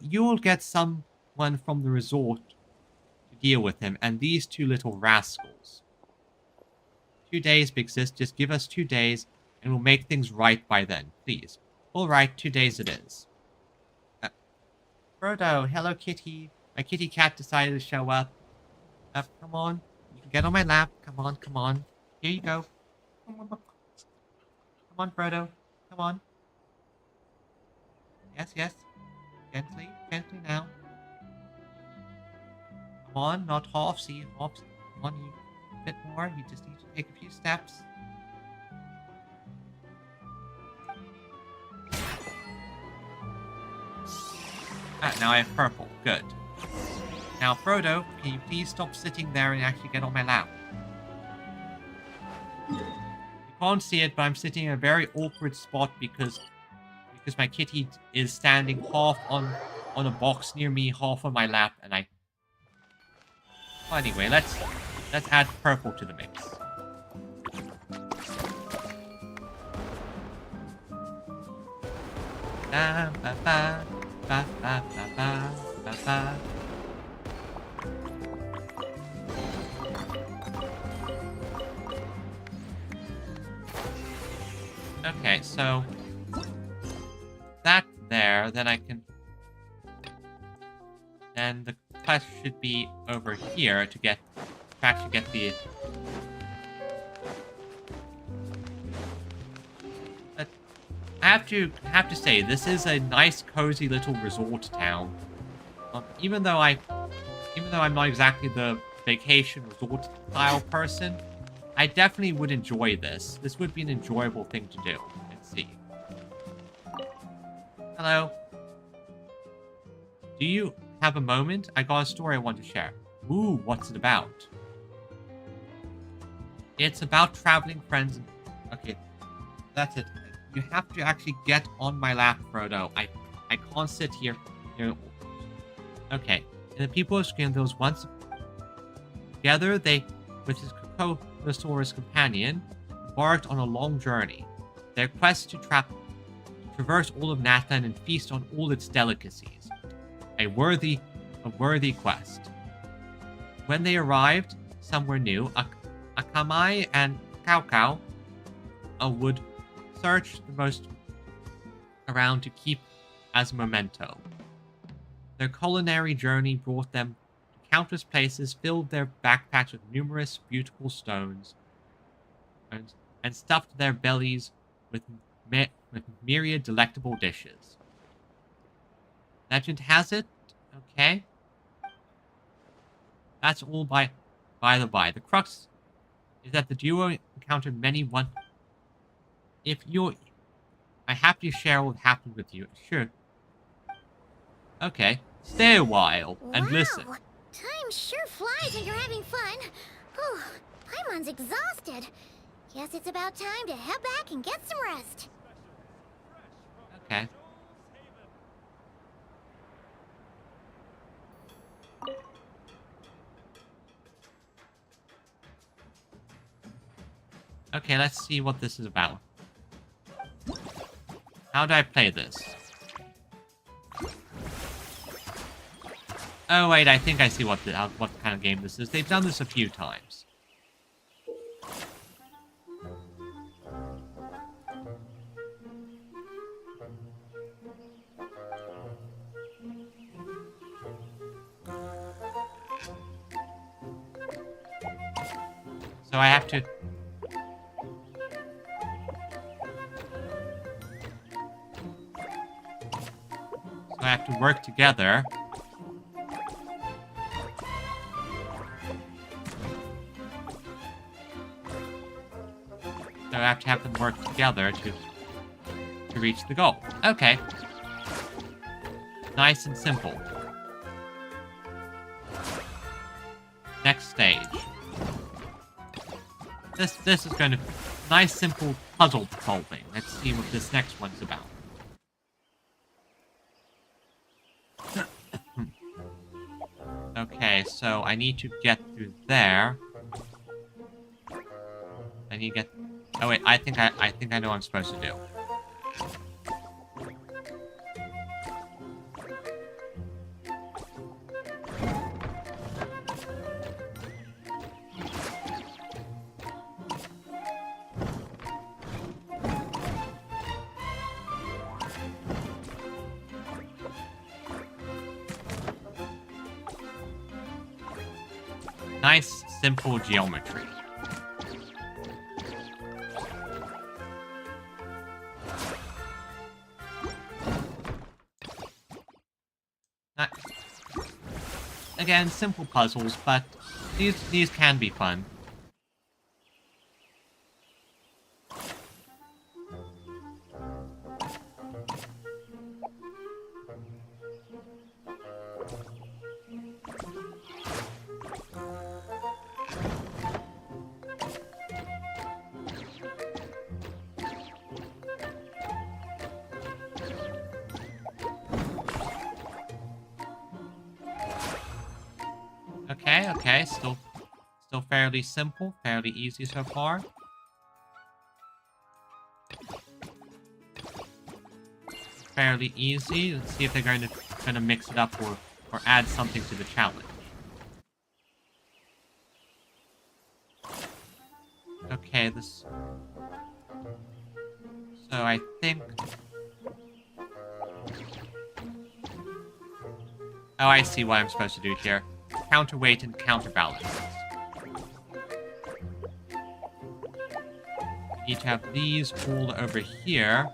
you'll get someone from the resort to deal with him, and these two little rascals. 2 days, Big Sis. Just give us 2 days, and we'll make things right by then, please. Alright, 2 days it is. Frodo, hello kitty. My kitty cat decided to show up. Come on. You can get on my lap. Come on, come on. Here you go. Come on, Frodo. Come on. Yes, yes. Gently, gently now. Come on, not half. See, half. Come on, you. A bit more. You just need to take a few steps. Now I have purple. Good. Now, Frodo, can you please stop sitting there and actually get on my lap? You can't see it, but I'm sitting in a very awkward spot because my kitty is standing half on a box near me, half on my lap, and I... Well, anyway, let's add purple to the mix. Ba ba ba ba ba ba ba ba. Okay, so that there, then I can... Then the quest should be over here to actually get the... But I have to say, this is a nice, cozy little resort town. Even though I'm not exactly the vacation resort style person, I definitely would enjoy this. This would be an enjoyable thing to do. Let's see. Hello. Do you have a moment? I got a story I want to share. Ooh, what's it about? It's about traveling friends. Okay, that's it. You have to actually get on my lap, Frodo. I can't sit here. Okay. And the people of Scrimthos once together, they, with his Kokosaurus companion, embarked on a long journey. Their quest to traverse all of Nathan and feast on all its delicacies. A worthy quest. When they arrived somewhere new, Akamai and Kaukau would search the most around to keep as a memento. Their culinary journey brought them to countless places, filled their backpacks with numerous beautiful stones, and stuffed their bellies with myriad delectable dishes. Legend has it, okay? That's all by the by. The crux is that the duo encountered many one. If you're, I happily share what happened with you. Sure. Okay. Stay a while and listen. Time sure flies when you're having fun. Whew, Paimon's exhausted. Guess it's about time to head back and get some rest. Okay. Okay, let's see what this is about. How do I play this? Oh wait, I think I see what kind of game this is. They've done this a few times. So I have to... So I have to work together. So I have to have them work together to reach the goal. Okay. Nice and simple. Next stage. This is going to... Nice, simple puzzle solving. Let's see what this next one's about. Okay, so I need to get through there. I need to get... Oh wait, I think I know what I'm supposed to do. Nice, simple geometry. Again, simple puzzles, but these can be fun. Okay, still fairly simple, fairly easy so far. Fairly easy. Let's see if they're going to mix it up or add something to the challenge. Okay, this. So I think. Oh, I see what I'm supposed to do here. Counterweight and counterbalance. Need to have these all over here.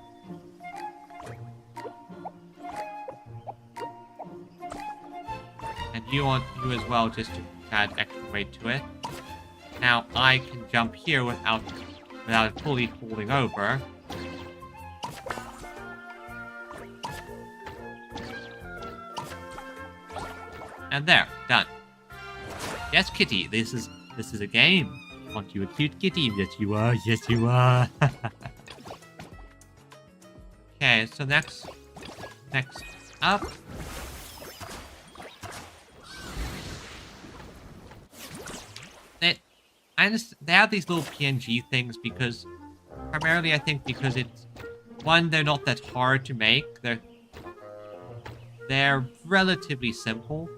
And you as well, just to add extra weight to it. Now I can jump here without it fully falling over. And there, done. Yes, kitty, this is a game. Aren't you a cute kitty? Yes, you are. Yes, you are. Okay, so next up. I understand they have these little PNG things because, primarily I think because it's, one, they're not that hard to make. They're relatively simple.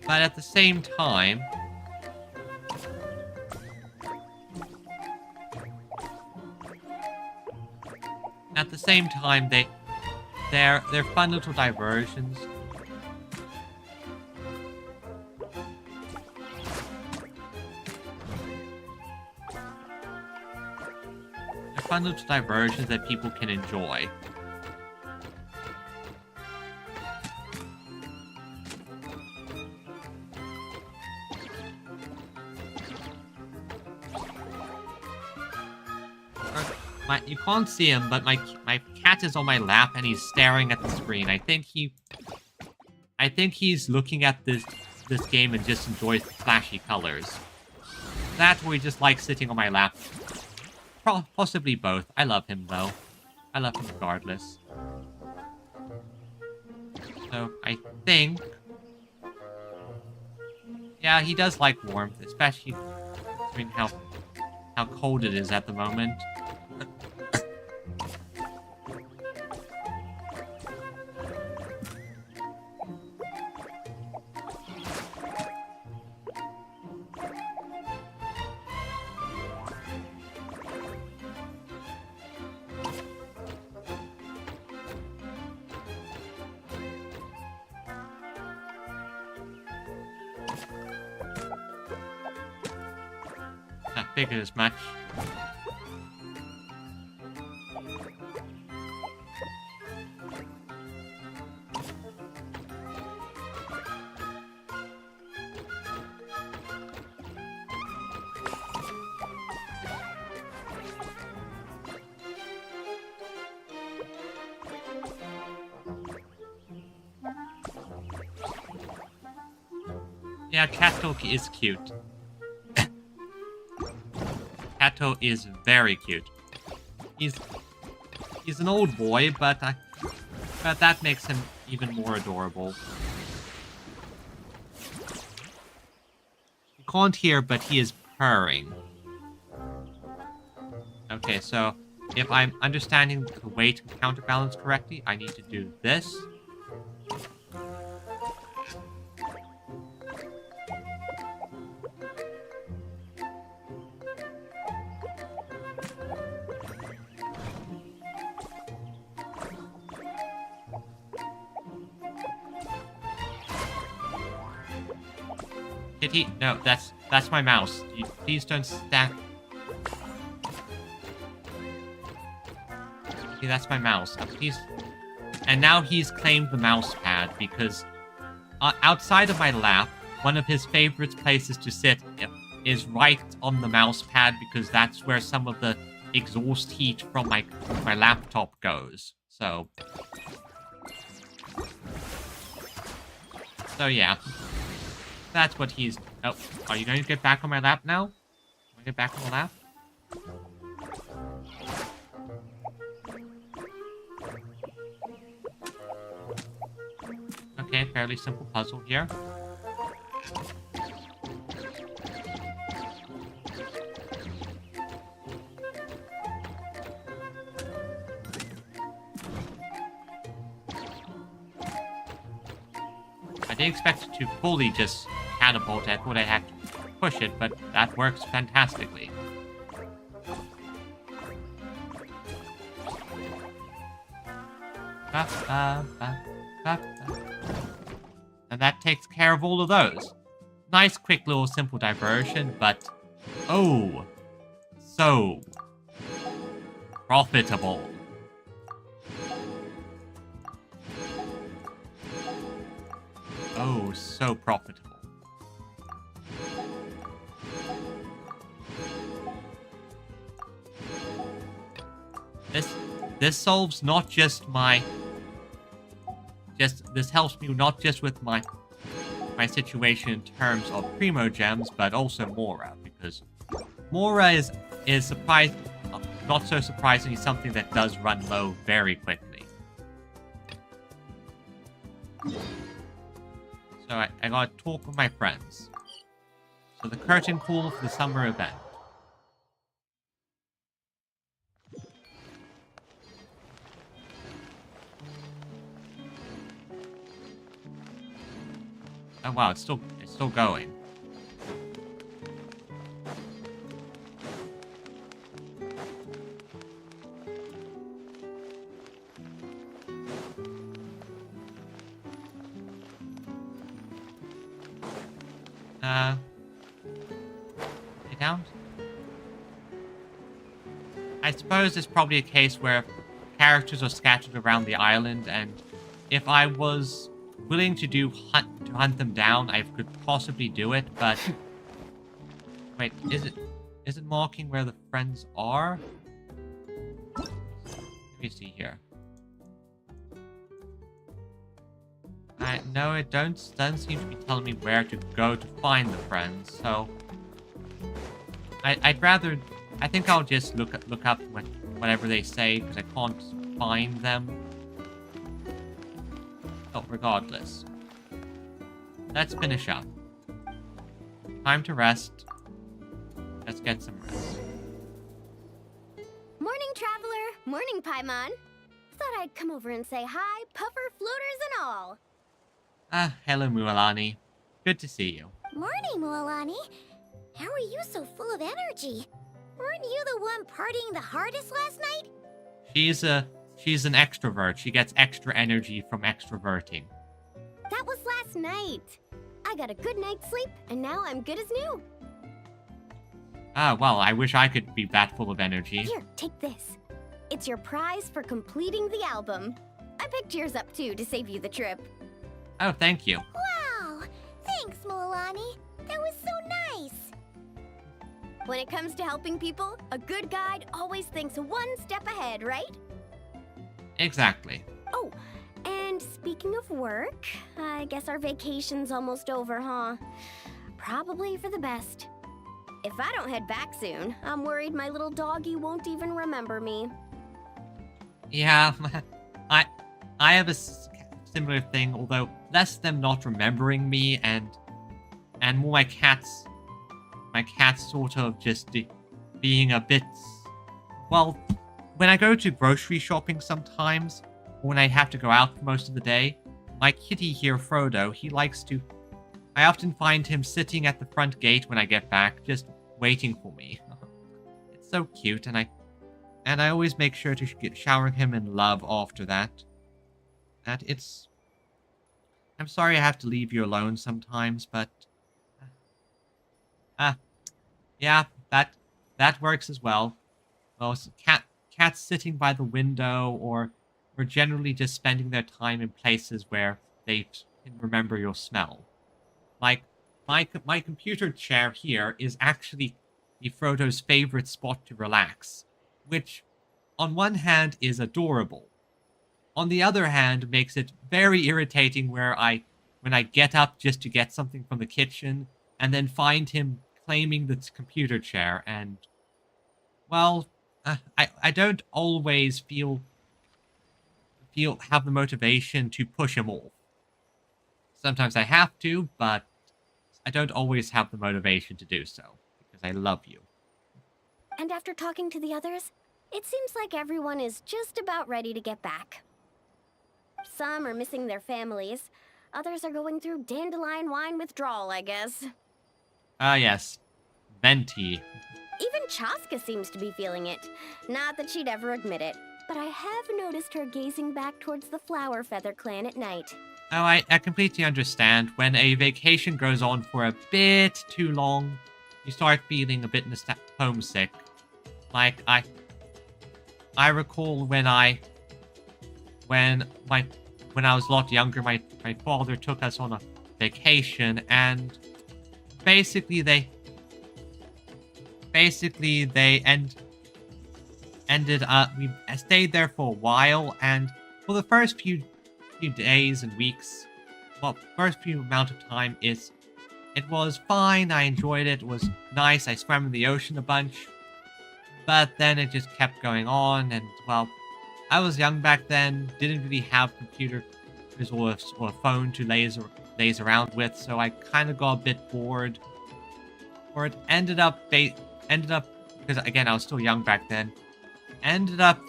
But at the same time, they're fun little diversions. They're fun little diversions that people can enjoy. You can't see him, but my cat is on my lap and he's staring at the screen. I think he's looking at this game and just enjoys the flashy colors. That or he just likes sitting on my lap. Possibly both. I love him though. I love him regardless. So I think, yeah, he does like warmth, especially considering how cold it is at the moment. I figured as much. Yeah, Kato is cute. Kato is very cute. He's an old boy, but that makes him even more adorable. You can't hear, but he is purring. Okay, so if I'm understanding the weight and counterbalance correctly, I need to do this. Kitty, no, that's my mouse. Please don't stack. See, that's my mouse. Please. And now he's claimed the mouse pad because outside of my lap, one of his favorite places to sit is right on the mouse pad because that's where some of the exhaust heat from my laptop goes. So yeah. That's what he's... Oh, are you going to get back on my lap now? Want to get back on the lap? Okay, fairly simple puzzle here. I didn't expect it to fully just catapult. I thought I had to push it, but that works fantastically. And that takes care of all of those. Nice, quick little simple diversion, but oh, so profitable. Oh, so profitable. this solves not just my... This helps me not just with my situation in terms of Primo Gems, but also Mora, because Mora is not so surprisingly something that does run low very quickly. So I gotta talk with my friends. So the curtain call for the summer event. Oh wow, it's still going. Lay down. I suppose it's probably a case where characters are scattered around the island, and if I was willing to hunt them down, I could possibly do it, but... Wait, is it marking where the friends are? Let me see here. No, it doesn't seem to be telling me where to go to find the friends, so... I'd rather... I think I'll just look up whatever they say, because I can't find them. Oh, regardless. Let's finish up. Time to rest. Let's get some rest. Morning, traveler. Morning, Paimon. Thought I'd come over and say hi, puffer, floaters, and all. Hello, Mualani. Good to see you. Morning, Mualani. How are you so full of energy? Weren't you the one partying the hardest last night? She's an extrovert. She gets extra energy from extroverting. That was last night. I got a good night's sleep, and now I'm good as new. Well, I wish I could be that full of energy. Here, take this. It's your prize for completing the album. I picked yours up, too, to save you the trip. Oh, thank you. Wow! Thanks, Mualani. That was so nice. When it comes to helping people, a good guide always thinks one step ahead, right? Exactly. Oh, and speaking of work, I guess our vacation's almost over, huh? Probably for the best. If I don't head back soon, I'm worried my little doggy won't even remember me. Yeah, I have a similar thing, although less them not remembering me and more my cats sort of just being a bit... Well, when I go to grocery shopping sometimes, or when I have to go out for most of the day, my kitty here, Frodo, he likes to... I often find him sitting at the front gate when I get back, just waiting for me. It's so cute, and I always make sure to shower him in love after that. I'm sorry I have to leave you alone sometimes, but... yeah, that works as well. Well, cats sitting by the window, or generally just spending their time in places where they can remember your smell. Like, my computer chair here is actually the Frodo's favorite spot to relax, which, on one hand, is adorable. On the other hand, makes it very irritating when I get up just to get something from the kitchen, and then find him claiming the computer chair, and, well, I don't always have the motivation to push him off. Sometimes I have to, but I don't always have the motivation to do so, because I love you. And after talking to the others, it seems like everyone is just about ready to get back. Some are missing their families. Others are going through dandelion wine withdrawal, I guess. Ah, yes. Venti. Even Chaska seems to be feeling it. Not that she'd ever admit it, but I have noticed her gazing back towards the Flower Feather clan at night. Oh, I completely understand. When a vacation goes on for a bit too long, you start feeling a bit homesick. Like, I recall when I was a lot younger, my father took us on a vacation, and basically they we stayed there for a while, and for the first few days and weeks, well, first few amount of time, it was fine. I enjoyed it. It was nice. I swam in the ocean a bunch, but then it just kept going on, and well, I was young back then, didn't really have computers or a phone to laze around with, so I kind of got a bit bored. Or it ended up because again I was still young back then. Ended up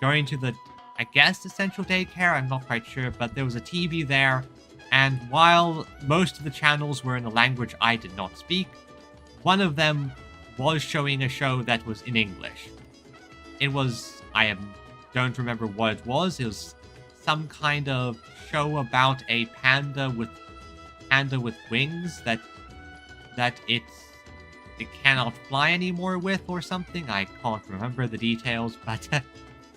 going to the, I guess, the central daycare. I'm not quite sure, but there was a TV there, and while most of the channels were in a language I did not speak, one of them was showing a show that was in English. It was, don't remember what it was. It was some kind of show about a panda with wings that it cannot fly anymore with, or something. I can't remember the details, but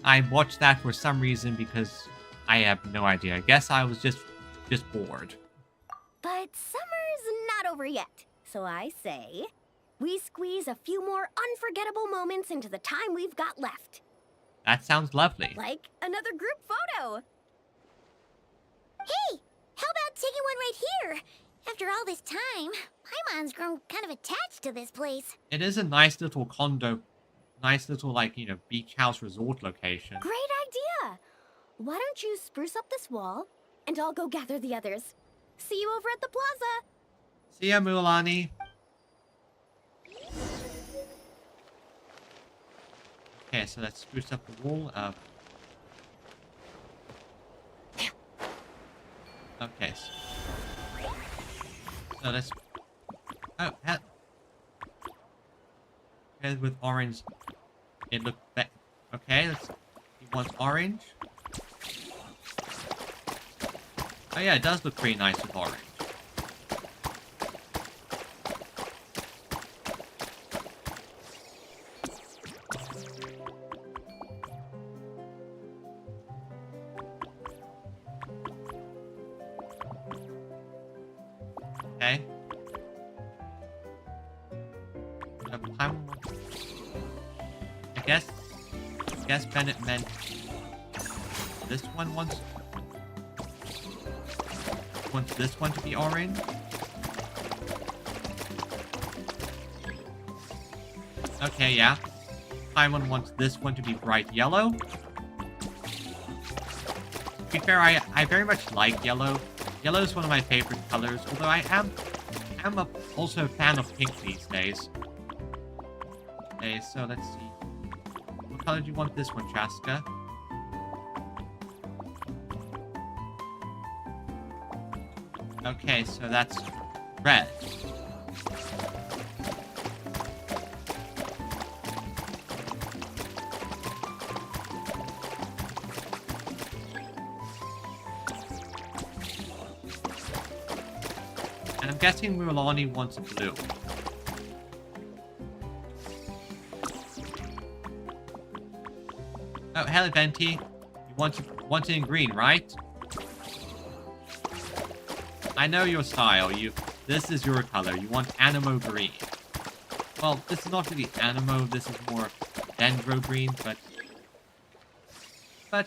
I watched that for some reason because I have no idea. I guess I was just bored. But summer's not over yet, so I say we squeeze a few more unforgettable moments into the time we've got left. That sounds lovely. Like another group photo. Hey, how about taking one right here? After all this time, Paimon's grown kind of attached to this place. It is a nice little condo, nice little, like, beach house resort location. Great idea! Why don't you spruce up this wall, and I'll go gather the others. See you over at the plaza. See ya, Mualani. Okay, so let's spruce up the wall. Okay. So let's... Oh, hell. Okay, with orange. It looked... Okay, let's... You want orange? Oh yeah, it does look pretty nice with orange. Okay. I guess Bennett meant this one wants this one to be orange. Okay, yeah. Paimon wants this one to be bright yellow. To be fair, I very much like yellow. Yellow is one of my favorite colors, although I am also a fan of pink these days. Okay, so let's see. What color do you want this one, Chaska? Okay, so that's red. And I'm guessing Mualani wants blue. Oh, hello, Venti. You want it in green, right? I know your style. This is your color. You want Animo green. Well, this is not really Animo. This is more Dendro green, but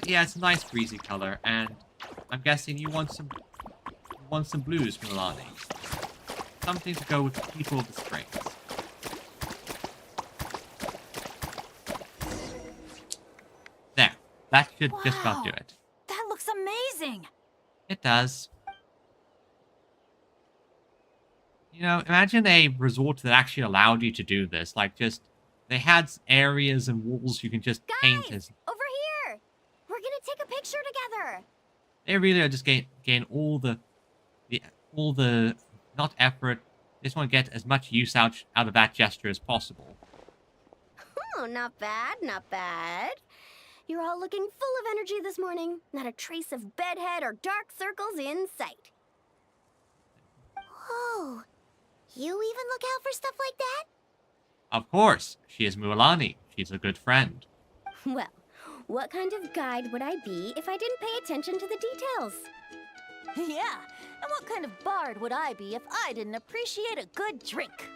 yeah, it's a nice breezy color. And I'm guessing you want some blues, Mualani. Something to go with the people of the springs. There. That should just about do it. That looks amazing. It does. Imagine a resort that actually allowed you to do this. Like, just, they had areas and walls you can just paint as... Over here! We're gonna take a picture together! They really are just gain all the not effort. They just want to get as much use out of that gesture as possible. Oh, not bad, not bad. You're all looking full of energy this morning. Not a trace of bedhead or dark circles in sight. Whoa. You even look out for stuff like that? Of course. She is Mualani. She's a good friend. Well, what kind of guide would I be if I didn't pay attention to the details? Yeah, and what kind of bard would I be if I didn't appreciate a good drink?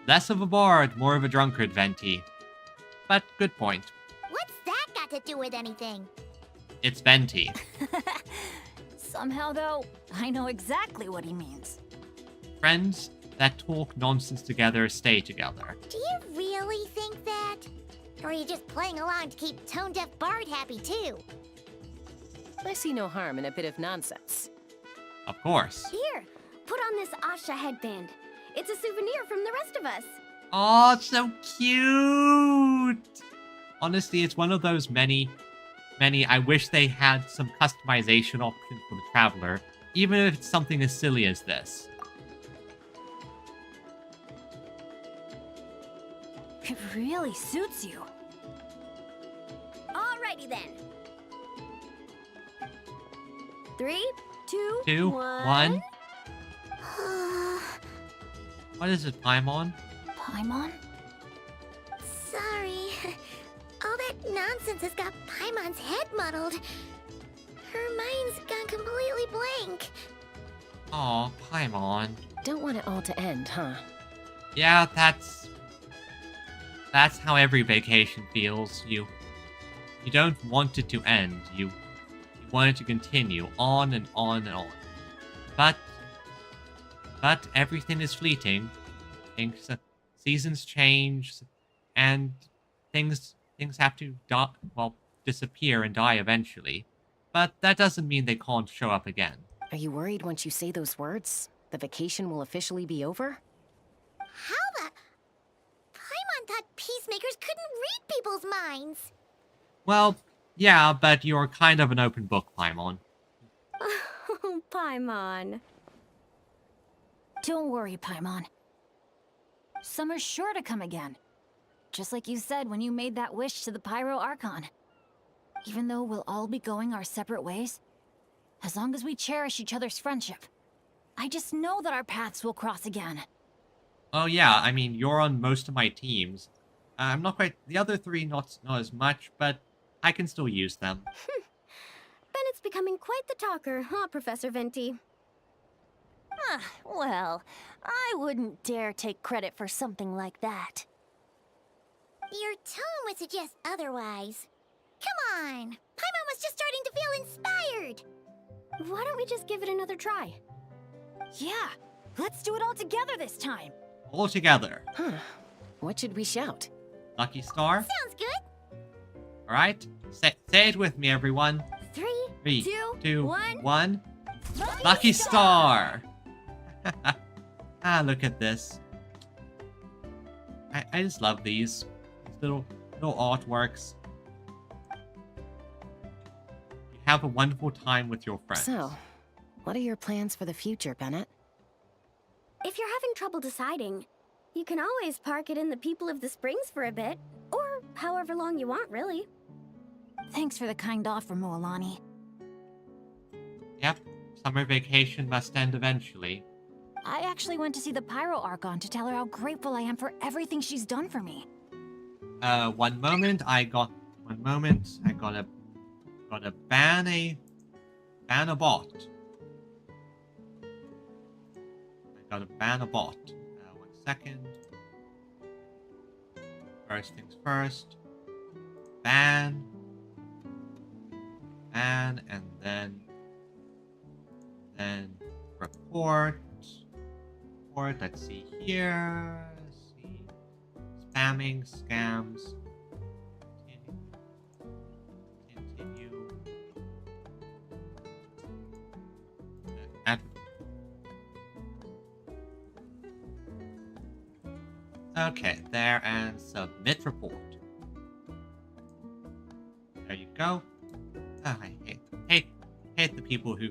Less of a bard, more of a drunkard, Venti. but good point. What's that got to do with anything? It's Venti. Somehow, though, I know exactly what he means. Friends that talk nonsense together stay together. Do you really think that? Or are you just playing along to keep Tone Deaf Bard happy too? I see no harm in a bit of nonsense. Of course. Here, put on this Asha headband. It's a souvenir from the rest of us. Oh, it's so cute! Honestly, it's one of those many, I wish they had some customization options for the Traveler, even if it's something as silly as this. It really suits you. Alrighty then. 3, 2, 2, 1. 1. What is it, Paimon? Paimon? Sorry. All that nonsense has got Paimon's head muddled. Her mind's gone completely blank. Aw, Paimon. Don't want it all to end, huh? Yeah, that's how every vacation feels. You don't want it to end. You want it to continue on and on and on. But everything is fleeting. Seasons change, and things have to disappear and die eventually. But that doesn't mean they can't show up again. Are you worried once you say those words, the vacation will officially be over? How the... Paimon thought peacemakers couldn't read people's minds. Well, yeah, but you're kind of an open book, Paimon. Oh, Paimon. Don't worry, Paimon. Summer's sure to come again. Just like you said when you made that wish to the Pyro Archon. Even though we'll all be going our separate ways, as long as we cherish each other's friendship, I just know that our paths will cross again. Oh yeah, I mean, you're on most of my teams. I'm not quite... The other 3, not as much, but I can still use them. Bennett's becoming quite the talker, huh, Professor Venti? Well, I wouldn't dare take credit for something like that. Your tone would suggest otherwise. Come on! Paimon was just starting to feel inspired! Why don't we just give it another try? Yeah, let's do it all together this time. All together. Huh. What should we shout? Lucky Star? Sounds good! Alright? Say it with me, everyone. 3, 3, 2, 2, 1. 1. Lucky Star! Look at this. I just love these little artworks. You have a wonderful time with your friends. So, what are your plans for the future, Bennett? If you're having trouble deciding, you can always park it in the People of the Springs for a bit. Or however long you want, really. Thanks for the kind offer, Moalani. Yep, summer vacation must end eventually. I actually went to see the Pyro Archon to tell her how grateful I am for everything she's done for me. One moment, I gotta ban a bot. I gotta ban a bot. 1 second. First things first. Ban, and then report. Let's see here. Let's see. Spamming, scams. Continue. Okay, there, and submit report. There you go. Oh, I hate the people who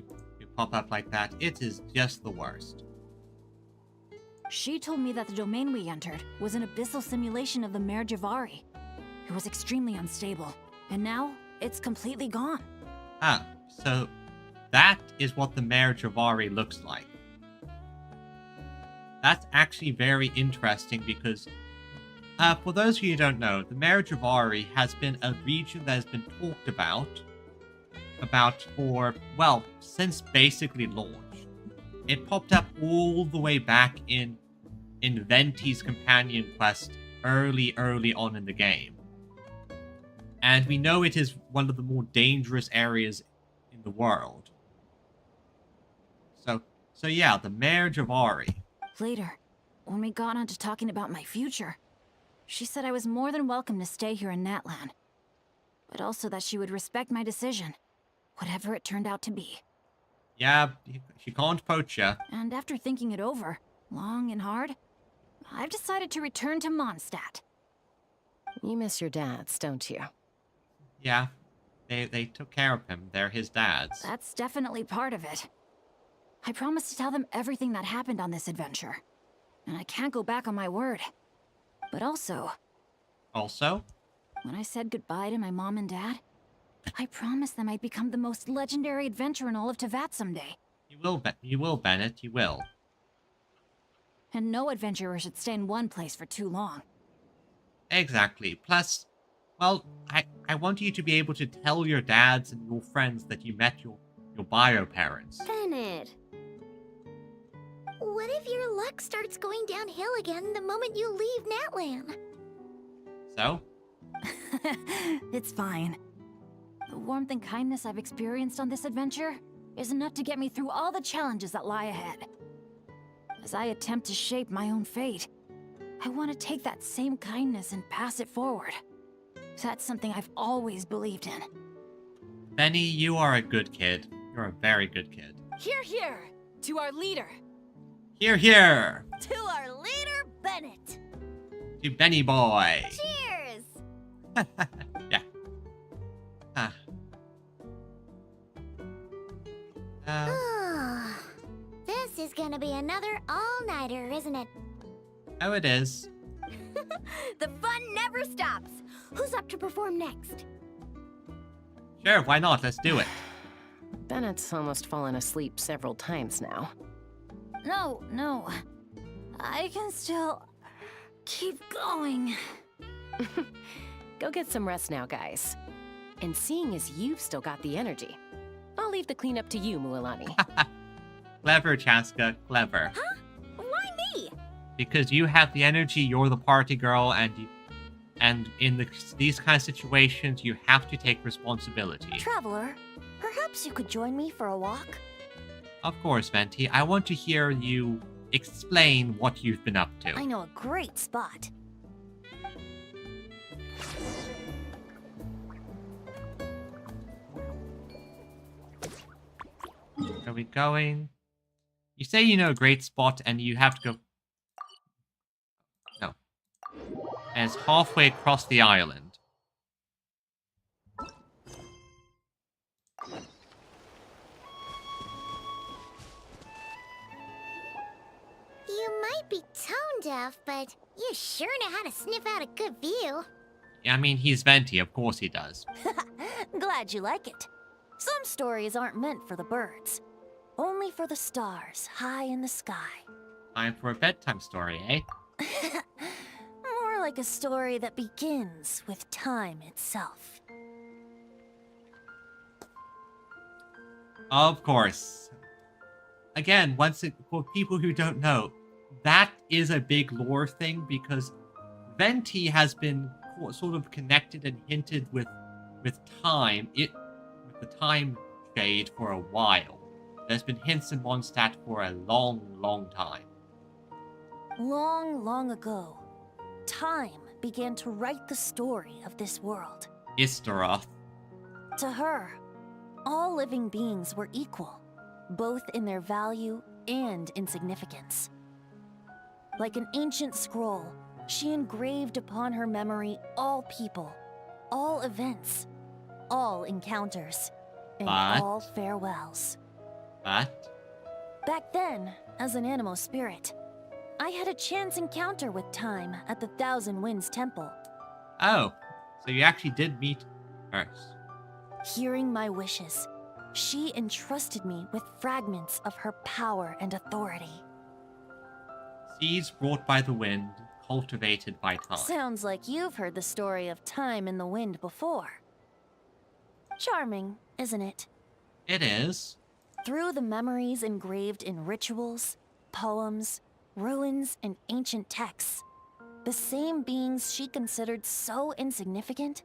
pop up like that. It is just the worst. She told me that the domain we entered was an abyssal simulation of the Mare Javari. It was extremely unstable, and now it's completely gone. Ah, so that is what the Mare Javari looks like. That's actually very interesting because, for those of you who don't know, the Mare Javari has been a region that has been talked about for, well, since basically launch. It popped up all the way back in Venti's companion quest early on in the game. And we know it is one of the more dangerous areas in the world. So yeah, the marriage of Ari. Later, when we got on to talking about my future, she said I was more than welcome to stay here in Natlan. But also that she would respect my decision, whatever it turned out to be. Yeah, she can't poach ya. And after thinking it over, long and hard, I've decided to return to Mondstadt. You miss your dads, don't you? Yeah, they took care of him. They're his dads. That's definitely part of it. I promised to tell them everything that happened on this adventure. And I can't go back on my word. But also, Also? when I said goodbye to my mom and dad, I promised them I'd become the most legendary adventurer in all of Tevat someday. You will, Bennett, you will. And no adventurer should stay in one place for too long. Exactly. Plus, well, I want you to be able to tell your dads and your friends that you met your bio parents. Bennett. What if your luck starts going downhill again the moment you leave Natlan? So? It's fine. The warmth and kindness I've experienced on this adventure is enough to get me through all the challenges that lie ahead. As I attempt to shape my own fate, I want to take that same kindness and pass it forward. That's something I've always believed in. Benny, you are a good kid. You're a very good kid. Hear, hear! To our leader! Hear, hear! To our leader, Bennett! To Benny boy! Cheers! Yeah. This is gonna be another all-nighter, isn't it? Oh, it is. The fun never stops. Who's up to perform next? Sure, why not? Let's do it. Bennett's almost fallen asleep several times now. No. I can still keep going. Go get some rest now, guys. And seeing as you've still got the energy, I'll leave the cleanup to you, Mualani. Clever, Chaska, clever. Huh? Why me? Because you have the energy, you're the party girl, and in these kind of situations, you have to take responsibility. Traveler, perhaps you could join me for a walk? Of course, Venti. I want to hear you explain what you've been up to. I know a great spot. Where are we going? You say you know a great spot, and you have to go... No. And it's halfway across the island. You might be tone deaf, but you sure know how to sniff out a good view. I mean, he's Venti. Of course he does. Glad you like it. Some stories aren't meant for the birds. Only for the stars high in the sky. Time for a bedtime story, eh? More like a story that begins with time itself. Of course. Again, for people who don't know, that is a big lore thing because Venti has been sort of connected and hinted with time, with the time shade for a while. There's been hints in Mondstadt for a long, long time. Long, long ago, time began to write the story of this world. Istaroth. To her, all living beings were equal, both in their value and in significance. Like an ancient scroll, she engraved upon her memory all people, all events, all encounters, and all farewells. But? Back then, as an animal spirit, I had a chance encounter with time at the Thousand Winds Temple. Oh, so you actually did meet first. Hearing my wishes, she entrusted me with fragments of her power and authority. Seeds brought by the wind, cultivated by time. Sounds like you've heard the story of time in the wind before. Charming, isn't it? It is. Through the memories engraved in rituals, poems, ruins, and ancient texts, the same beings she considered so insignificant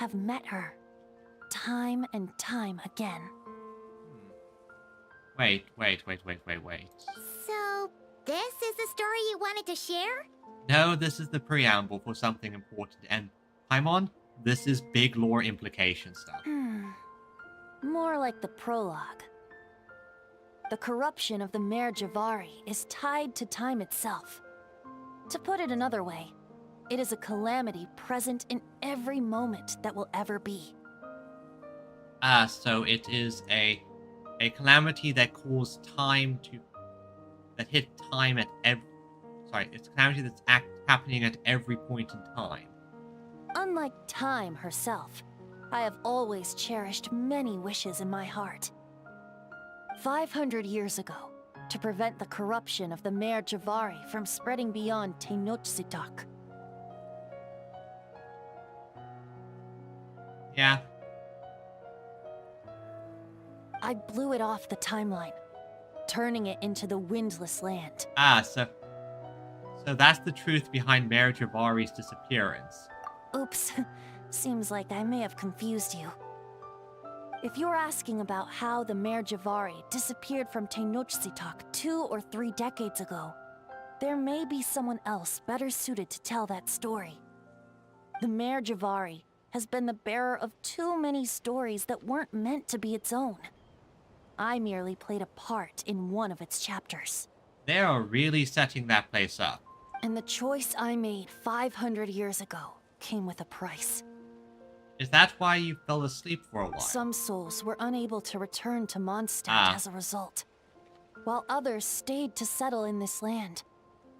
have met her. Time and time again. Wait. So, this is the story you wanted to share? No, this is the preamble for something important. And, Paimon, this is big lore implication stuff. More like the prologue. The corruption of the Mare Javari is tied to time itself. To put it another way, it is a calamity present in every moment that will ever be. So it is a calamity that caused time to... that hit time at every... Sorry, it's a calamity that's happening at every point in time. Unlike time herself, I have always cherished many wishes in my heart. 500 years ago, to prevent the corruption of the Mare Javari from spreading beyond Tenochtitlán. Yeah. I blew it off the timeline, turning it into the Windless Land. So that's the truth behind Mare Javari's disappearance. Oops, seems like I may have confused you. If you're asking about how the Mare Javari disappeared from Tenochtitlán 2 or 3 decades ago, there may be someone else better suited to tell that story. The Mare Javari has been the bearer of too many stories that weren't meant to be its own. I merely played a part in one of its chapters. They are really setting that place up. And the choice I made 500 years ago came with a price. Is that why you fell asleep for a while? Some souls were unable to return to Mondstadt as a result, while others stayed to settle in this land,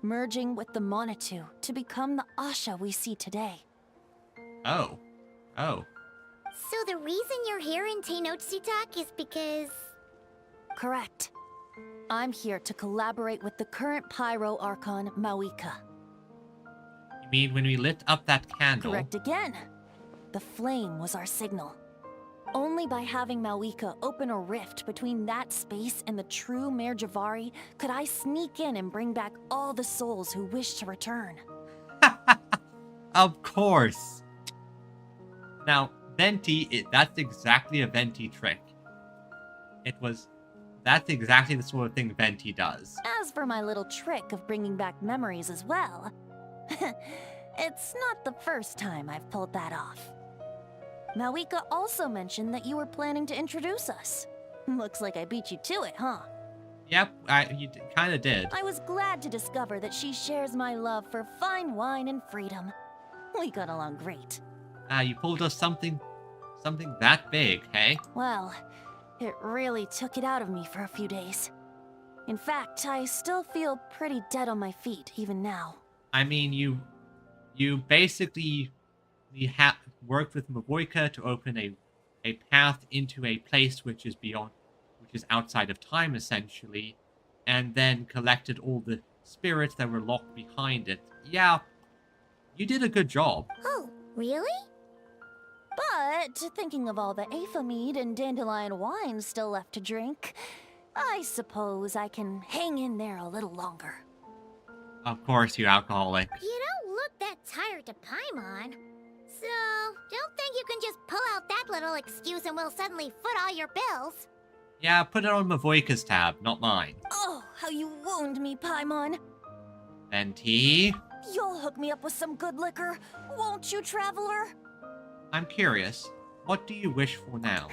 merging with the Monitu to become the Asha we see today. Oh. So the reason you're here in Tenochtitlán is because... Correct. I'm here to collaborate with the current Pyro Archon, Mawika. You mean when we lit up that candle? Correct again. The flame was our signal. Only by having Mawika open a rift between that space and the true Mare Javari could I sneak in and bring back all the souls who wish to return. Of course. Now, Venti, that's exactly a Venti trick. That's exactly the sort of thing Venti does. As for my little trick of bringing back memories as well, it's not the first time I've pulled that off. Mawika also mentioned that you were planning to introduce us. Looks like I beat you to it, huh? Yep, you kind of did. I was glad to discover that she shares my love for fine wine and freedom. We got along great. You pulled us something that big, hey? Well, it really took it out of me for a few days. In fact, I still feel pretty dead on my feet even now. I mean, you basically worked with Mavoika to open a path into a place which is outside of time, essentially, and then collected all the spirits that were locked behind it. Yeah, you did a good job. Oh, really? But, thinking of all the Aether mead and dandelion wine still left to drink, I suppose I can hang in there a little longer. Of course, you alcoholic. You don't look that tired to Paimon. So, don't think you can just pull out that little excuse and we'll suddenly foot all your bills. Yeah, put it on Mavoika's tab, not mine. Oh, how you wound me, Paimon. Venti? You'll hook me up with some good liquor, won't you, traveler? I'm curious, what do you wish for now?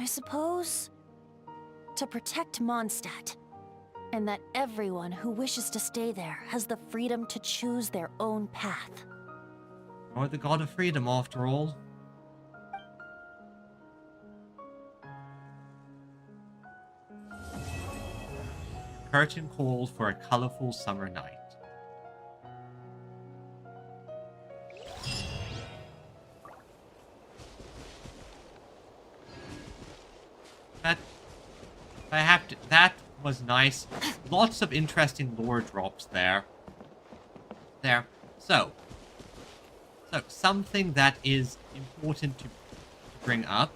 I suppose to protect Mondstadt, and that everyone who wishes to stay there has the freedom to choose their own path. You're the god of freedom, after all. Curtain called for a colorful summer night. That was nice. Lots of interesting lore drops there. So something that is important to bring up.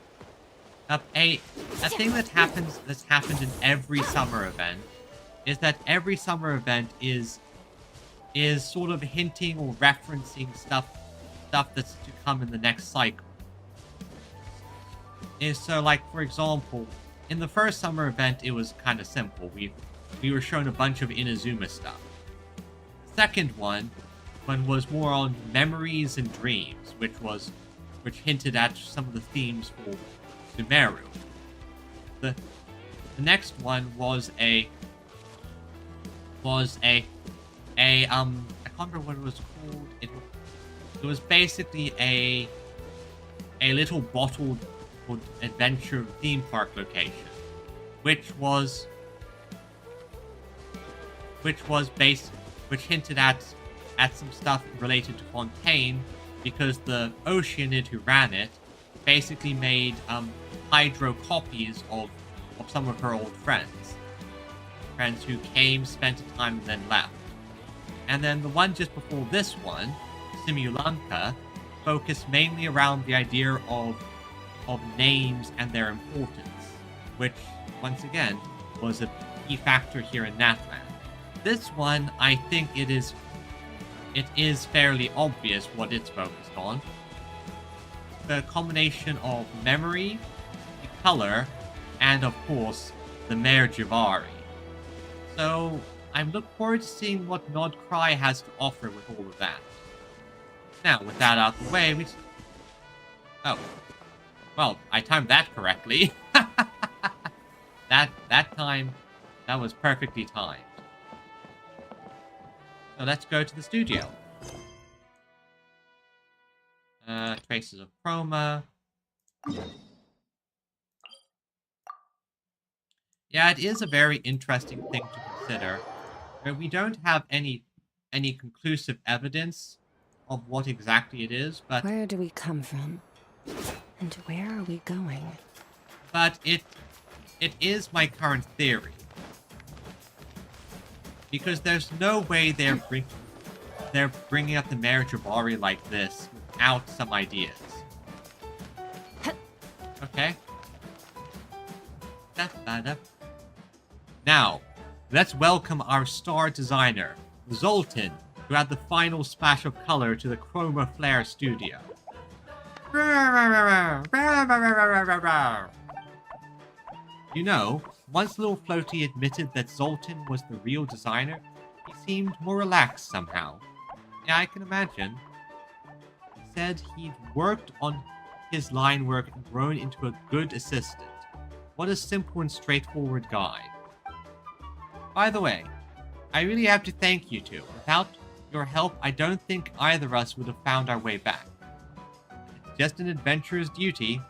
A thing that's happened in every summer event is that every summer event is sort of hinting or referencing stuff stuff that's to come in the next cycle. Is so, like, for example, in the first summer event, it was kind of simple. We were shown a bunch of Inazuma stuff. The second one was more on memories and dreams, which hinted at some of the themes for Sumeru. The next one was I can't remember what it was called. It was basically a little bottled adventure theme park location, which hinted at some stuff related to Fontaine, because the Oceanid who ran it basically made hydro copies of some of her old friends who came, spent a time, and then left. And then the one just before this one, Simulanka, focused mainly around the idea of names and their importance, which, once again, was a key factor here in Natland. This one, I think it is fairly obvious what it's focused on. The combination of memory, the color, and of course, the Mare Javari. So, I'm looking forward to seeing what Nod Cry has to offer with all of that. Now, with that out of the way, oh. Well, I timed that correctly. that time, that was perfectly timed. So let's go to the studio. Traces of chroma. Yeah, it is a very interesting thing to consider. But we don't have any conclusive evidence of what exactly it is, but... Where do we come from? And where are we going? But it is my current theory. Because there's no way they're bringing up the Mare Jabari like this without some ideas. Okay. Now, let's welcome our star designer, Zoltan, who had the final splash of color to the Chroma Flare studio. You know, once Little Floaty admitted that Zoltan was the real designer, he seemed more relaxed somehow. Yeah, I can imagine. He said he'd worked on his line work and grown into a good assistant. What a simple and straightforward guy. By the way, I really have to thank you two. Without your help, I don't think either of us would have found our way back. It's just an adventurer's duty.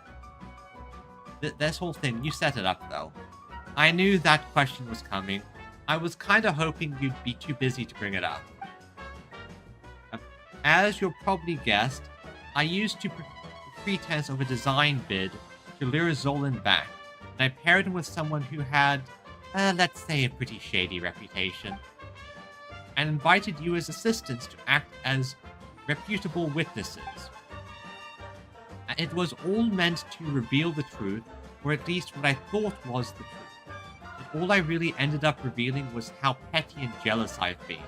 This whole thing, you set it up though. I knew that question was coming. I was kinda hoping you'd be too busy to bring it up. As you'll probably guessed, I used the pretense of a design bid to lure Zolan back, and I paired him with someone who had, let's say, a pretty shady reputation, and invited you as assistants to act as reputable witnesses. It was all meant to reveal the truth, or at least what I thought was the truth. And all I really ended up revealing was how petty and jealous I've been.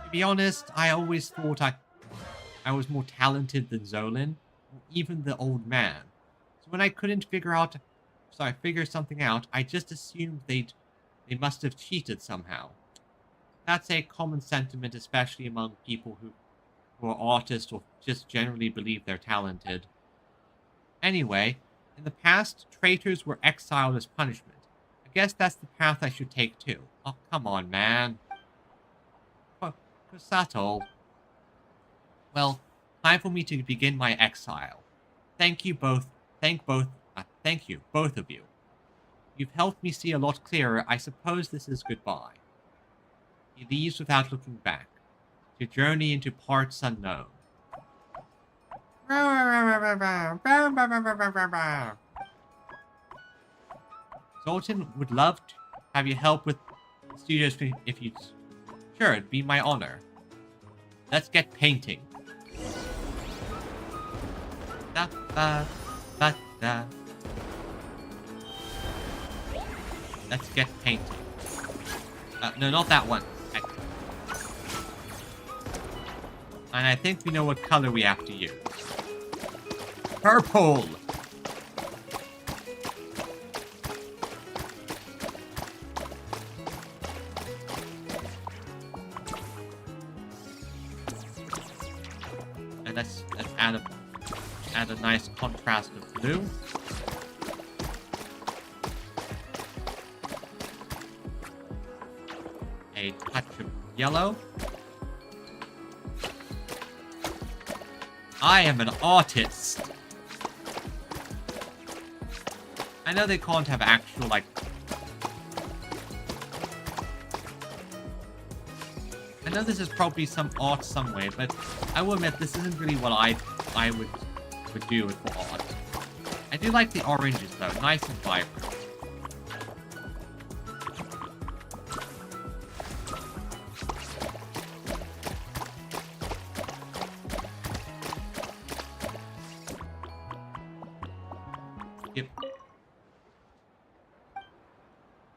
To be honest, I always thought I was more talented than Zolan, or even the old man. So when I couldn't figure something out, I just assumed they must have cheated somehow. That's a common sentiment, especially among people who are artists or just generally believe they're talented. Anyway, in the past, traitors were exiled as punishment. I guess that's the path I should take too. Oh, come on, man. Kusato. Well, time for me to begin my exile. Thank you, both of you. You've helped me see a lot clearer. I suppose this is goodbye. He leaves without looking back, to journey into parts unknown. Zoltan would love to have you help with the studios if you'd... Sure, it'd be my honor. Let's get painting. Da, ba, ba, da. Let's get painting. No, not that one. And I think we know what color we have to use. Purple! And let's add a nice contrast of blue. A touch of yellow. I am an artist. I know they can't have actual, like... I know this is probably some art some way, but I will admit this isn't really what I would do it for art. I do like the oranges though, nice and vibrant. Yep.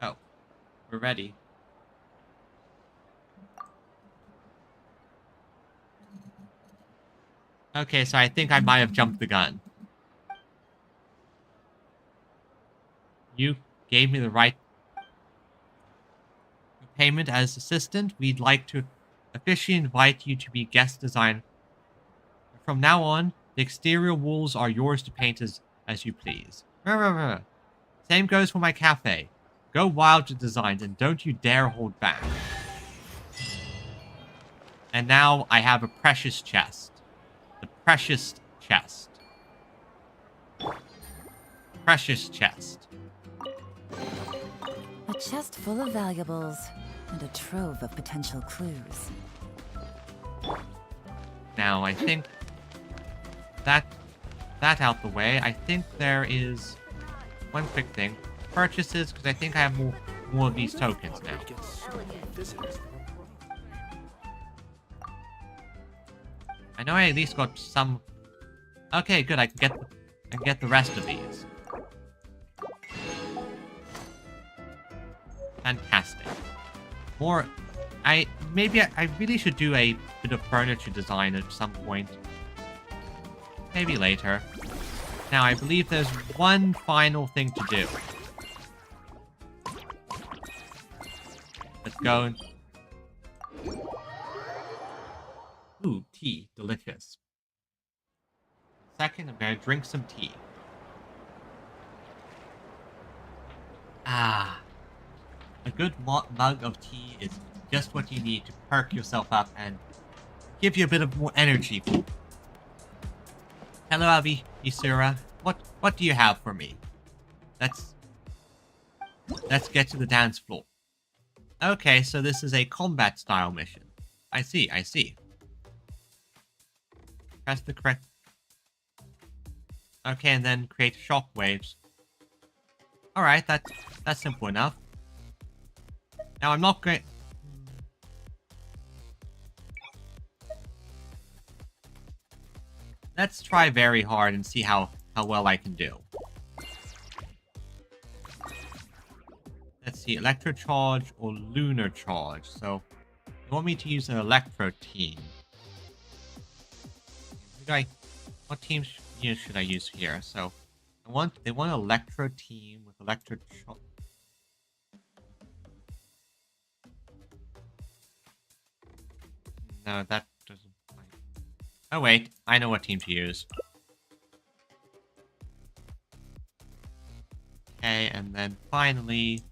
Oh, we're ready. Okay, so I think I might have jumped the gun. You gave me the right payment as assistant. We'd like to officially invite you to be guest designer. From now on, the exterior walls are yours to paint as you please. Same goes for my cafe. Go wild with designs and don't you dare hold back. And now I have a precious chest. The precious chest. Precious chest. A chest full of valuables and a trove of potential clues. Now, I think that out the way, I think there is one quick thing. Purchases, because I think I have more of these tokens now. I know I at least got some... Okay, good, I can get the rest of these. Fantastic. More... Maybe I really should do a bit of furniture design at some point. Maybe later. Now, I believe there's one final thing to do. Let's go and... Ooh, tea. Delicious. Second, I'm gonna drink some tea. Ah. A good mug of tea is just what you need to perk yourself up and give you a bit of more energy. Hello, Abby, Isura. What do you have for me? Let's get to the dance floor. Okay, so this is a combat style mission. I see. Press the correct... Okay, and then create shockwaves. Alright, that's simple enough. Now I'm not going... Let's try very hard and see how well I can do. Let's see, Electro Charge or Lunar Charge. So, you want me to use an Electro team. What team should I use here? So, they want an Electro team with Electro Charge. No, that doesn't... Oh wait, I know what team to use. Okay, and then finally...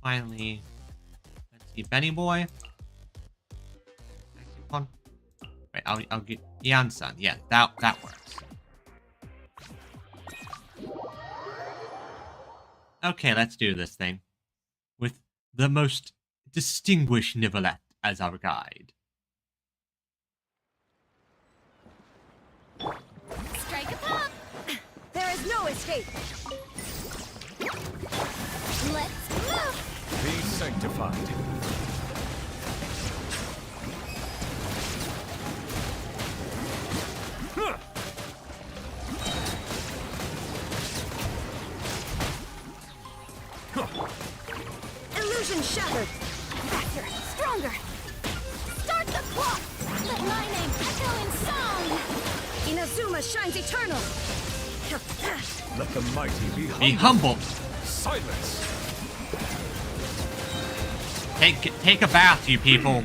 let's see, Benny Boy. Wait, I'll get Yansan. Yeah, that works. Okay, let's do this thing. With the most distinguished Nivelette as our guide. Strike a pop! There is no escape! Let's move! Be sanctified. Illusion shattered! Faster! Stronger! Start the clock! Let my name echo in song! Inazuma shines eternal! Let the mighty Be humble. Silence. Take a bath, you people.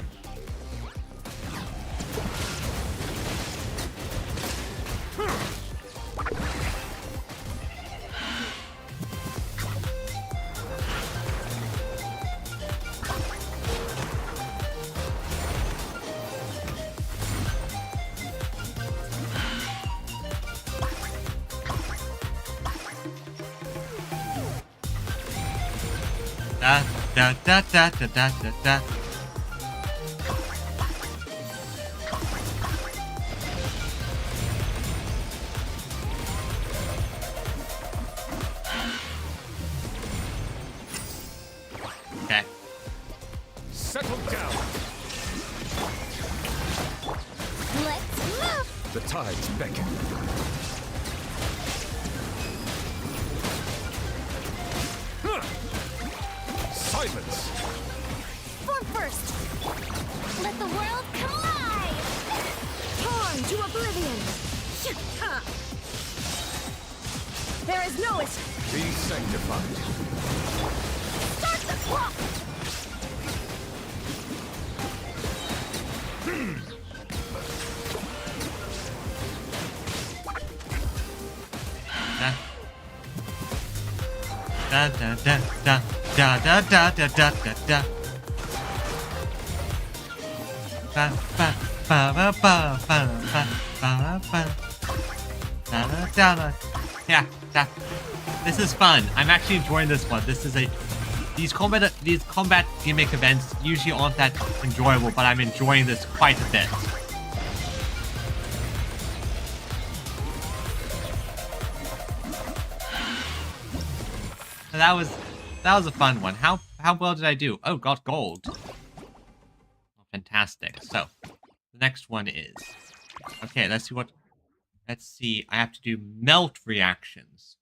Da da da da da da da. Okay. Settle down. Let's move! The tides beckon. Silence. Form first! Let the world collide! Torn to oblivion! There is no escape! Be sanctified. Start the clock! Da da da da da da da da da da da. Ba ba ba ba ba ba ba ba ba. Da da da da. Yeah, this is fun. I'm actually enjoying this one. This is these combat gimmick events usually aren't that enjoyable, but I'm enjoying this quite a bit. That was a fun one. How well did I do? Oh, got gold. Oh, fantastic. So the next one is okay. Let's see. I have to do melt reactions.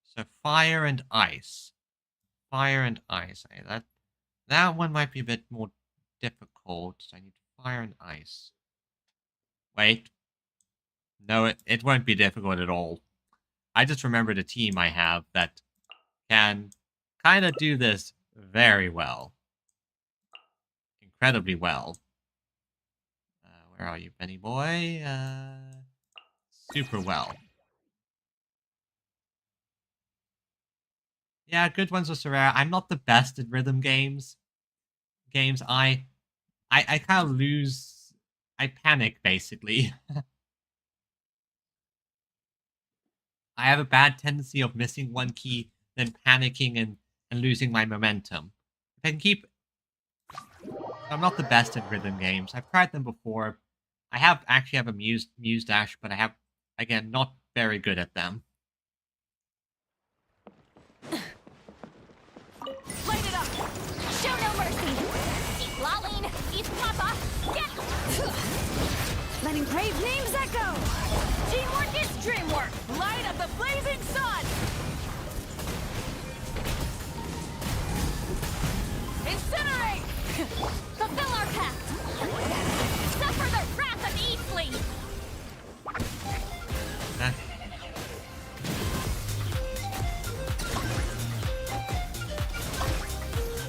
So fire and ice. Fire and ice. Okay, that one might be a bit more difficult. So I need fire and ice. Wait. No, it won't be difficult at all. I just remembered a team I have that can kind of do this very well. Incredibly well. Where are you, Benny boy? Super well. Yeah, good ones with Sorare. I'm not the best at rhythm games. I kind of lose. I panic, basically. I have a bad tendency of missing one key, then panicking and losing my momentum. If I can keep... I'm not the best at rhythm games. I've tried them before. I actually have a Muse Dash, but I have, again, not very good at them. Light it up! Show no mercy! Eat Laline! Eat Papa! Get... Letting brave names echo! Teamwork is dreamwork! Light up the blazing sun! Incinerate! Fulfill our pact! Suffer the wrath of E-Fleet!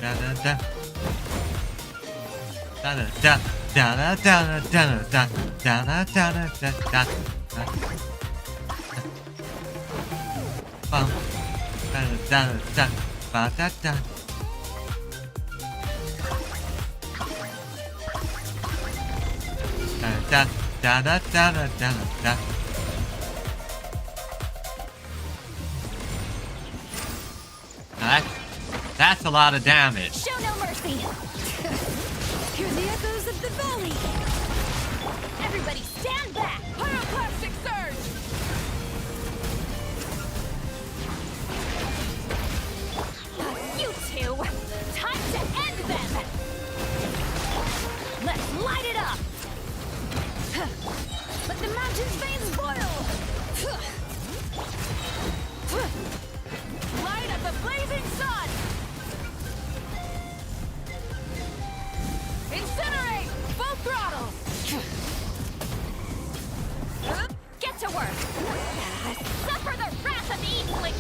Da da da. Da da da. Da da da da da da da da da da da. Bum. Da da da da. Ba da da. Da da da da da da da da. Now that's a lot of damage. Show no mercy! Hear the echoes of the valley! Everybody stand back! Pyroclastic surge! You two! Time to end them! Let's light it up! Let the mountain's veins boil! Light up the blazing sun!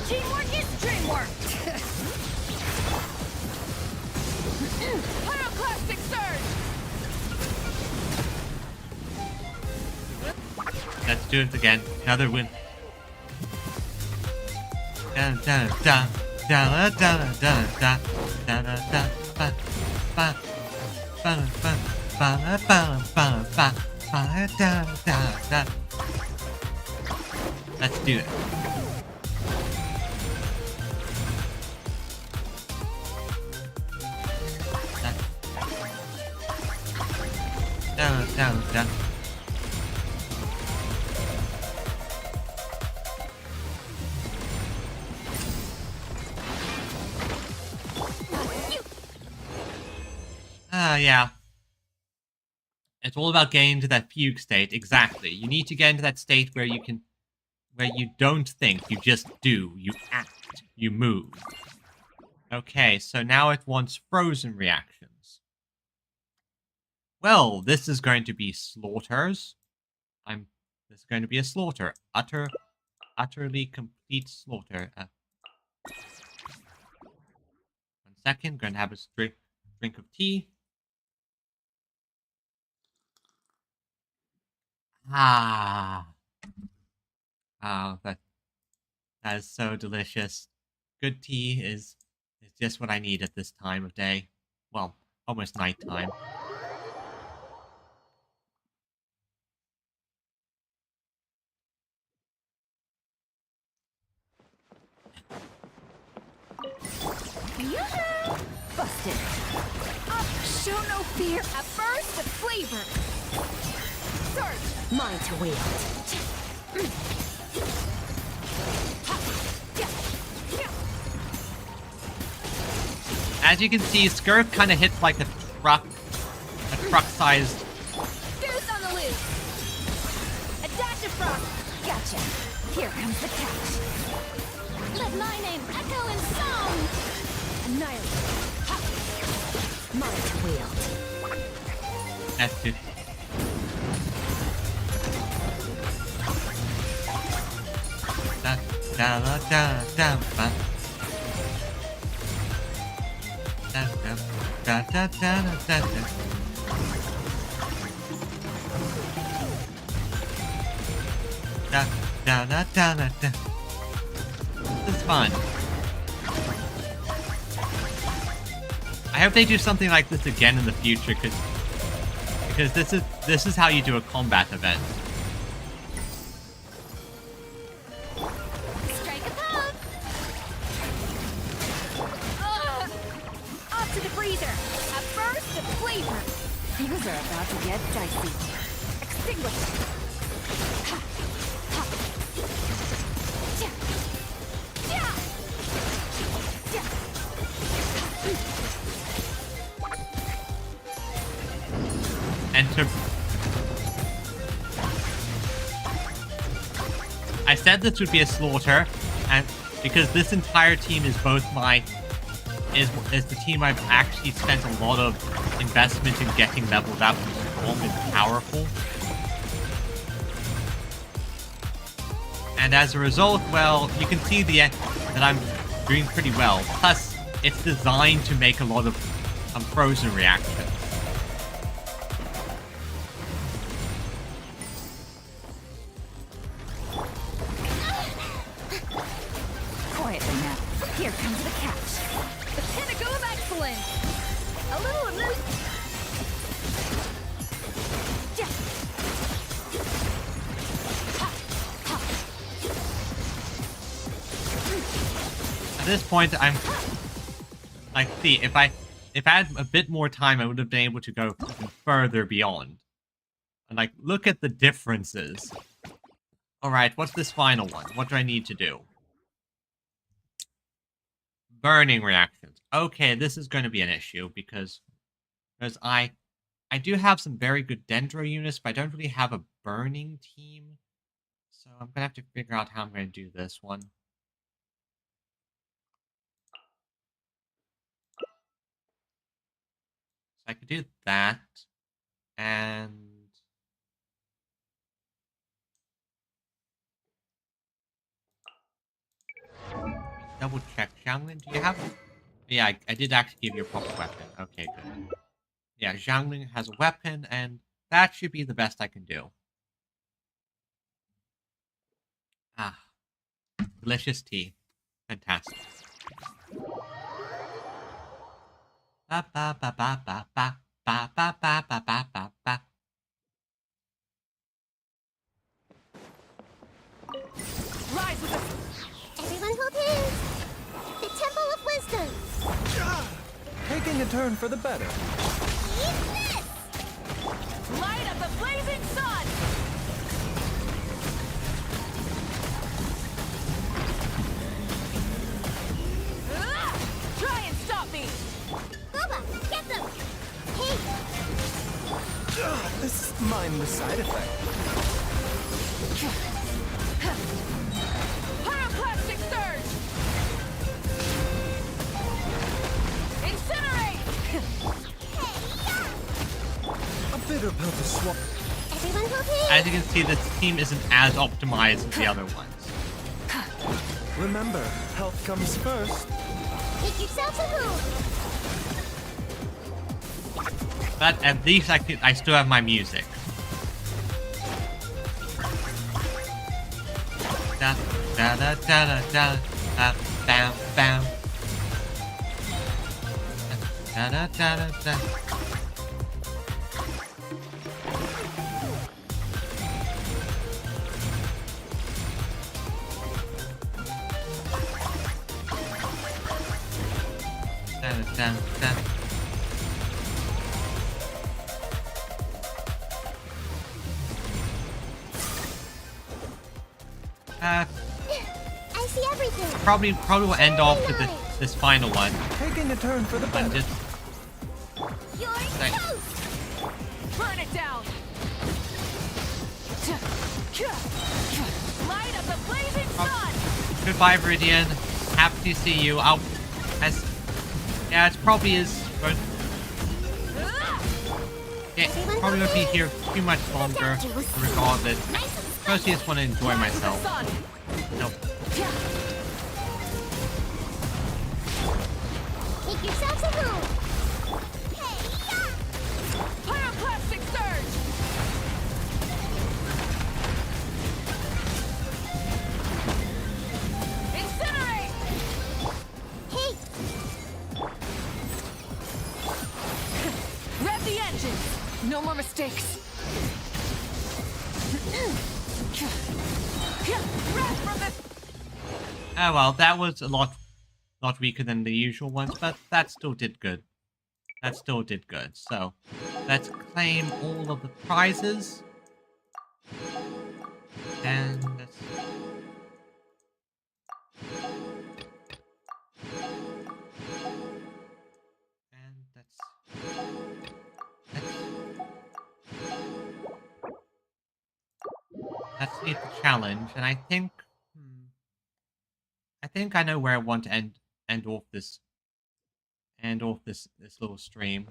Teamwork is dreamwork! Pyroclastic surge! Let's do it again. Another win. Dun dun dun dun dun dun dun dun dun dun ba ba ba ba ba ba ba ba ba da da da. Let's do it. Dun dun dun. Yeah. It's all about getting to that fugue state. Exactly. You need to get into that state where you don't think, you just do. You act. You move. Okay, so now it wants frozen reactions. Well, this is going to be slaughters. This is going to be a slaughter. Utterly complete slaughter. 1 second, going to have a drink of tea. Ah. Oh, that is so delicious. Good tea is just what I need at this time of day. Well, almost nighttime. Busted. Up, show no fear. A burst of flavor. Surge. Mine to wield. As you can see, Skirt kind of hits like a truck-sized. Goose on the loose. A dash of frost. Gotcha. Here comes the catch. Let my name echo in song. Annihilate. Mine to wield. That's too. Da da da da da ba. Da da da da da da da. Da da da da da da. This is fun. I hope they do something like this again in the future, because this is how you do a combat event. Strike a pose. Off to the freezer. A burst of flavor. Things are about to get dicey. Extinguish. Ha. Ha. Yeah. Yeah. Yeah. Enter. I said this would be a slaughter, and because this entire team is both is the team I've actually spent a lot of investment in getting leveled up and strong and powerful. And as a result, well, you can see that I'm doing pretty well. Plus, it's designed to make a lot of frozen reactions. Quietly now. Here comes the catch. The pinnacle of excellence. A little loose. Yeah. Ha. Ha. At this point, I'm like, see, if I had a bit more time, I would have been able to go even further beyond. And like, look at the differences. All right, what's this final one? What do I need to do? Burning reactions. Okay, this is going to be an issue because I do have some very good Dendro units, but I don't really have a burning team. So I'm going to have to figure out how I'm going to do this one. So I could do that. And double check. Xianglin, do you have... Yeah, I did actually give you a proper weapon. Okay, good. Yeah, Xianglin has a weapon, and that should be the best I can do. Ah, delicious tea. Fantastic. Ba ba ba ba ba ba ba ba ba ba ba ba ba. Rise with the... Everyone hold hands. The Temple of Wisdom. Taking a turn for the better. Use this. Light of the blazing sun! Ah! Try and stop me! Boba, get them. Hey, This is mindless side effect. Pyroclastic surge! Incinerate! A bitter pill to swallow. everyone hold hands. As you can see, this team isn't as optimized as the other ones. Remember, health comes first. Make yourselves a move. But at least I still have my music. Da da da da da da bam bam. Da da da da da. Da da da. I see everything. Probably will end off with this final one. Taking a turn for the And better. just You're Thank- toast. Burn it down! Light of the blazing sun! goodbye, Viridian. Happy to see you. Yeah, it probably is. But yeah, probably won't be here too much longer. Regardless, mostly just want to enjoy myself. Sun! Nope. Make yourselves a move. Hey, yeah. Pyroclastic surge! Incinerate! Hey, Rev the engine! No more mistakes! Rev from the... Oh well, that was a lot weaker than the usual ones, but that still did good. That still did good. So, let's claim all of the prizes. And let's... And let's see the challenge, and I think I know where I want to end off this this little stream.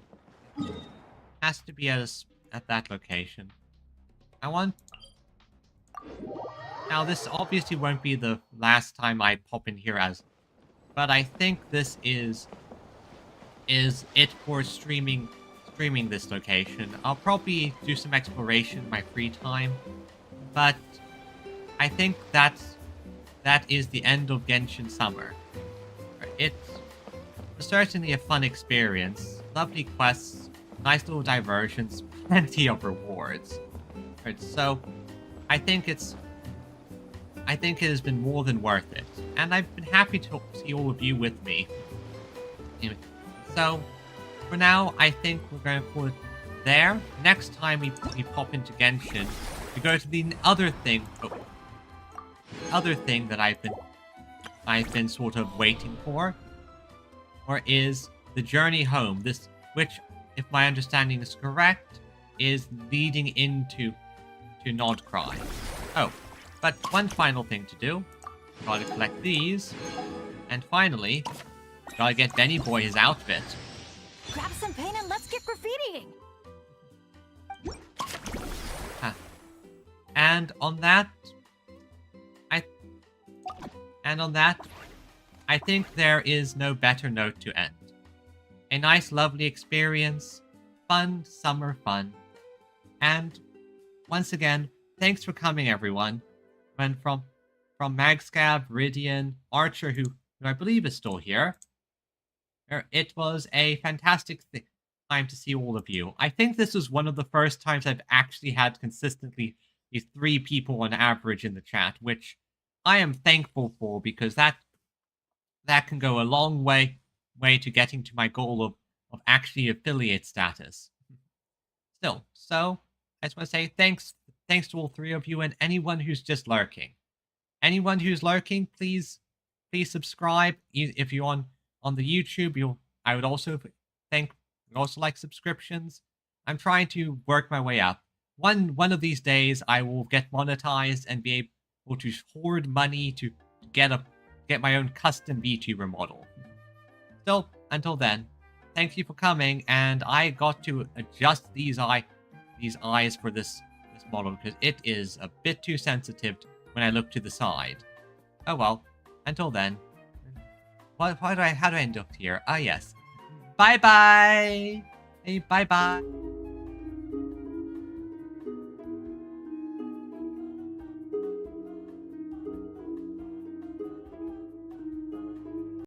Has to be at that location. I want. Now this obviously won't be the last time I pop in here but I think this is it for streaming this location. I'll probably do some exploration in my free time, but I think that is the end of Genshin Summer. It's certainly a fun experience, lovely quests, nice little diversions, plenty of rewards. Right, so I think it has been more than worth it, and I've been happy to see all of you with me. So for now, I think we're going to put it there. Next time we pop into Genshin, we go to the other thing that I've been sort of waiting for, or is the journey home. Which, if my understanding is correct, is leading into Nodcry. Oh, but one final thing to do. Gotta collect these, and finally, gotta get Benny Boy his outfit. Grab some paint and let's get graffitiing. And on that, I think there is no better note to end. A nice, lovely experience, fun, summer fun. And once again, thanks for coming, everyone. And from Magscab, Viridian, Archer, who I believe is still here. It was a fantastic time to see all of you. I think this was one of the first times I've actually had consistently these 3 people on average in the chat, which I am thankful for, because that can go a long way to getting to my goal of actually affiliate status. Still, so I just want to say thanks to all 3 of you, and anyone who's just lurking. Anyone who's lurking, please subscribe. If you're on the YouTube, I would also like subscriptions. I'm trying to work my way up. One of these days, I will get monetized and be able to hoard money to get my own custom VTuber model. Still, until then, thank you for coming, and I got to adjust these eyes for this model because it is a bit too sensitive when I look to the side. Oh well, until then. How do I end up here? Ah yes. Bye bye. Hey, bye bye.